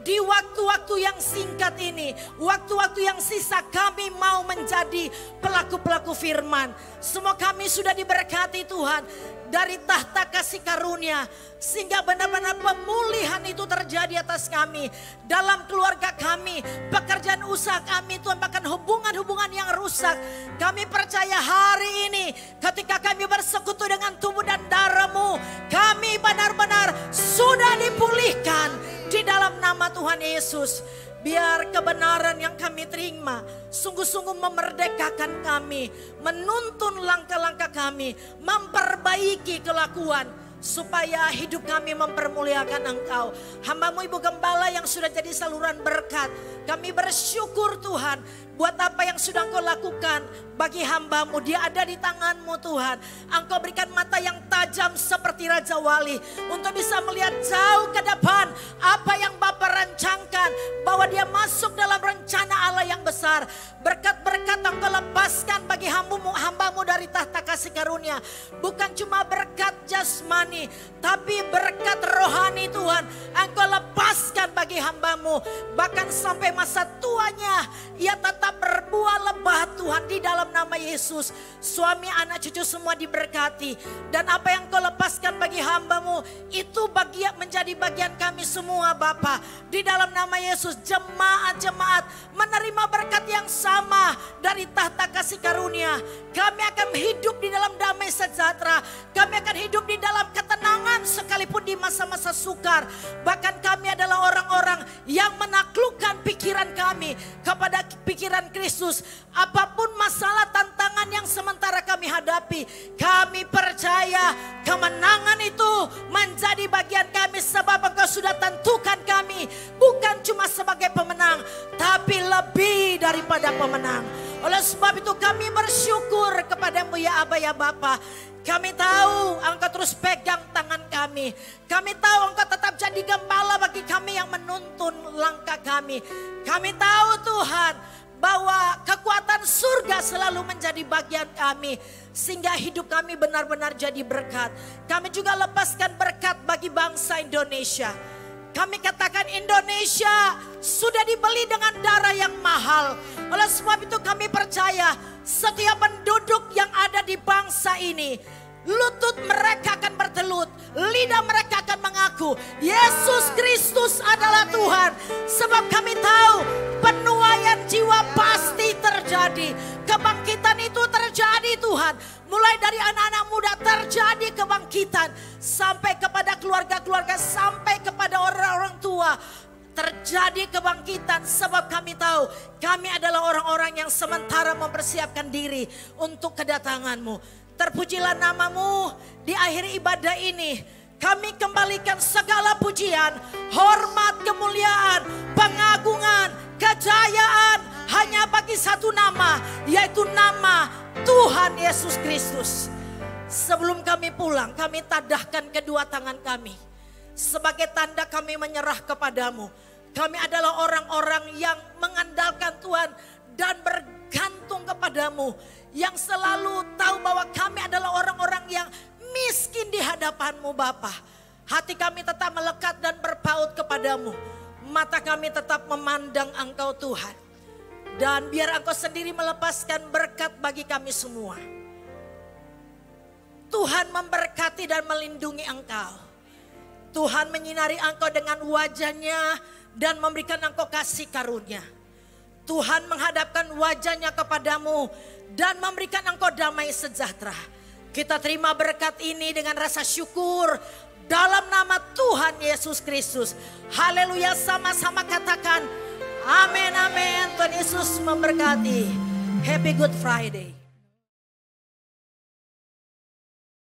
di waktu-waktu yang singkat ini, waktu-waktu yang sisa, kami mau menjadi pelaku-pelaku firman. Semua kami sudah diberkati Tuhan dari tahta kasih karunia, sehingga benar-benar pemulihan itu terjadi atas kami, dalam keluarga kami, pekerjaan usaha kami Tuhan, bahkan hubungan-hubungan yang rusak. Kami percaya hari ini ketika kami bersekutu dengan tubuh dan darah-Mu, kami benar-benar sudah dipulihkan di dalam nama Tuhan Yesus. Biar kebenaran yang kami terima sungguh-sungguh memerdekakan kami, menuntun langkah-langkah kami, memperbaiki kelakuan, supaya hidup kami mempermuliakan Engkau. Hamba-Mu Ibu Gembala yang sudah jadi saluran berkat, kami bersyukur Tuhan buat apa yang sudah Engkau lakukan bagi hamba-Mu. Dia ada di tangan-Mu Tuhan. Engkau berikan mata yang tajam seperti Raja Wali, untuk bisa melihat jauh ke depan apa yang Bapa rancangkan, bahwa dia masuk dalam rencana Allah yang besar. Berkat-berkat Engkau lepaskan bagi hambamu dari tahta kasih karunia. Bukan cuma berkat jasmani, tapi berkat rohani Tuhan. Engkau lepaskan bagi hambamu. Bahkan sampai masa tuanya, ia tetap berbuah lebat Tuhan di dalam nama Yesus. Suami, anak, cucu semua diberkati. Dan apa yang kau lepaskan bagi hambamu, itu menjadi bagian kami semua Bapa. Di dalam nama Yesus, jemaat-jemaat menerima berkat yang sama dari tahta kasih karunia. Kami akan hidup di dalam damai sejahtera. Kami akan hidup di dalam ketenangan sekalipun di masa-masa sukar. Bahkan kami adalah orang-orang yang menaklukkan pikiran kami kepada pikiran Kristus. Apapun masalah tantangan yang sementara kami hadapi, kami percaya kemenangan itu menjadi bagian kami, sebab Engkau sudah tentukan kami bukan cuma sebagai pemenang, tapi lebih daripada pemenang. Oleh sebab itu kami bersyukur kepadamu ya Aba ya Bapa. Kami tahu Engkau terus pegang tangan kami. Kami tahu Engkau tetap jadi gembala bagi kami yang menuntun langkah kami. Kami tahu Tuhan bahwa kekuatan surga selalu menjadi bagian kami. Sehingga hidup kami benar-benar jadi berkat. Kami juga lepaskan berkat bagi bangsa Indonesia. Kami katakan Indonesia sudah dibeli dengan darah yang mahal. Oleh sebab itu kami percaya setiap penduduk yang ada di bangsa ini, lutut mereka akan bertelut, lidah mereka akan mengaku Yesus Kristus adalah Tuhan. Sebab kami tahu penuaian jiwa pasti terjadi. Kebangkitan itu terjadi Tuhan. Mulai dari anak-anak muda terjadi kebangkitan. Sampai kepada keluarga-keluarga, sampai kepada orang-orang tua. Terjadi kebangkitan sebab kami tahu kami adalah orang-orang yang sementara mempersiapkan diri untuk kedatangan-Mu. Terpujilah nama-Mu di akhir ibadah ini. Kami kembalikan segala pujian, hormat, kemuliaan, pengagungan, kejayaan hanya bagi satu nama, yaitu nama Tuhan Yesus Kristus. Sebelum kami pulang, kami tadahkan kedua tangan kami. Sebagai tanda kami menyerah kepadamu. Kami adalah orang-orang yang mengandalkan Tuhan dan bergantung kepadamu. Yang selalu tahu bahwa kami adalah orang-orang yang miskin di hadapan-Mu Bapa. Hati kami tetap melekat dan berpaut kepadamu. Mata kami tetap memandang Engkau Tuhan. Dan biar Engkau sendiri melepaskan berkat bagi kami semua. Tuhan memberkati dan melindungi Engkau. Tuhan menyinari Engkau dengan wajah-Nya dan memberikan Engkau kasih karunia. Tuhan menghadapkan wajah-Nya kepadamu dan memberikan Engkau damai sejahtera. Kita terima berkat ini dengan rasa syukur dalam nama Tuhan Yesus Kristus. Haleluya, sama-sama katakan amin, amin. Tuhan Yesus memberkati. Happy Good Friday.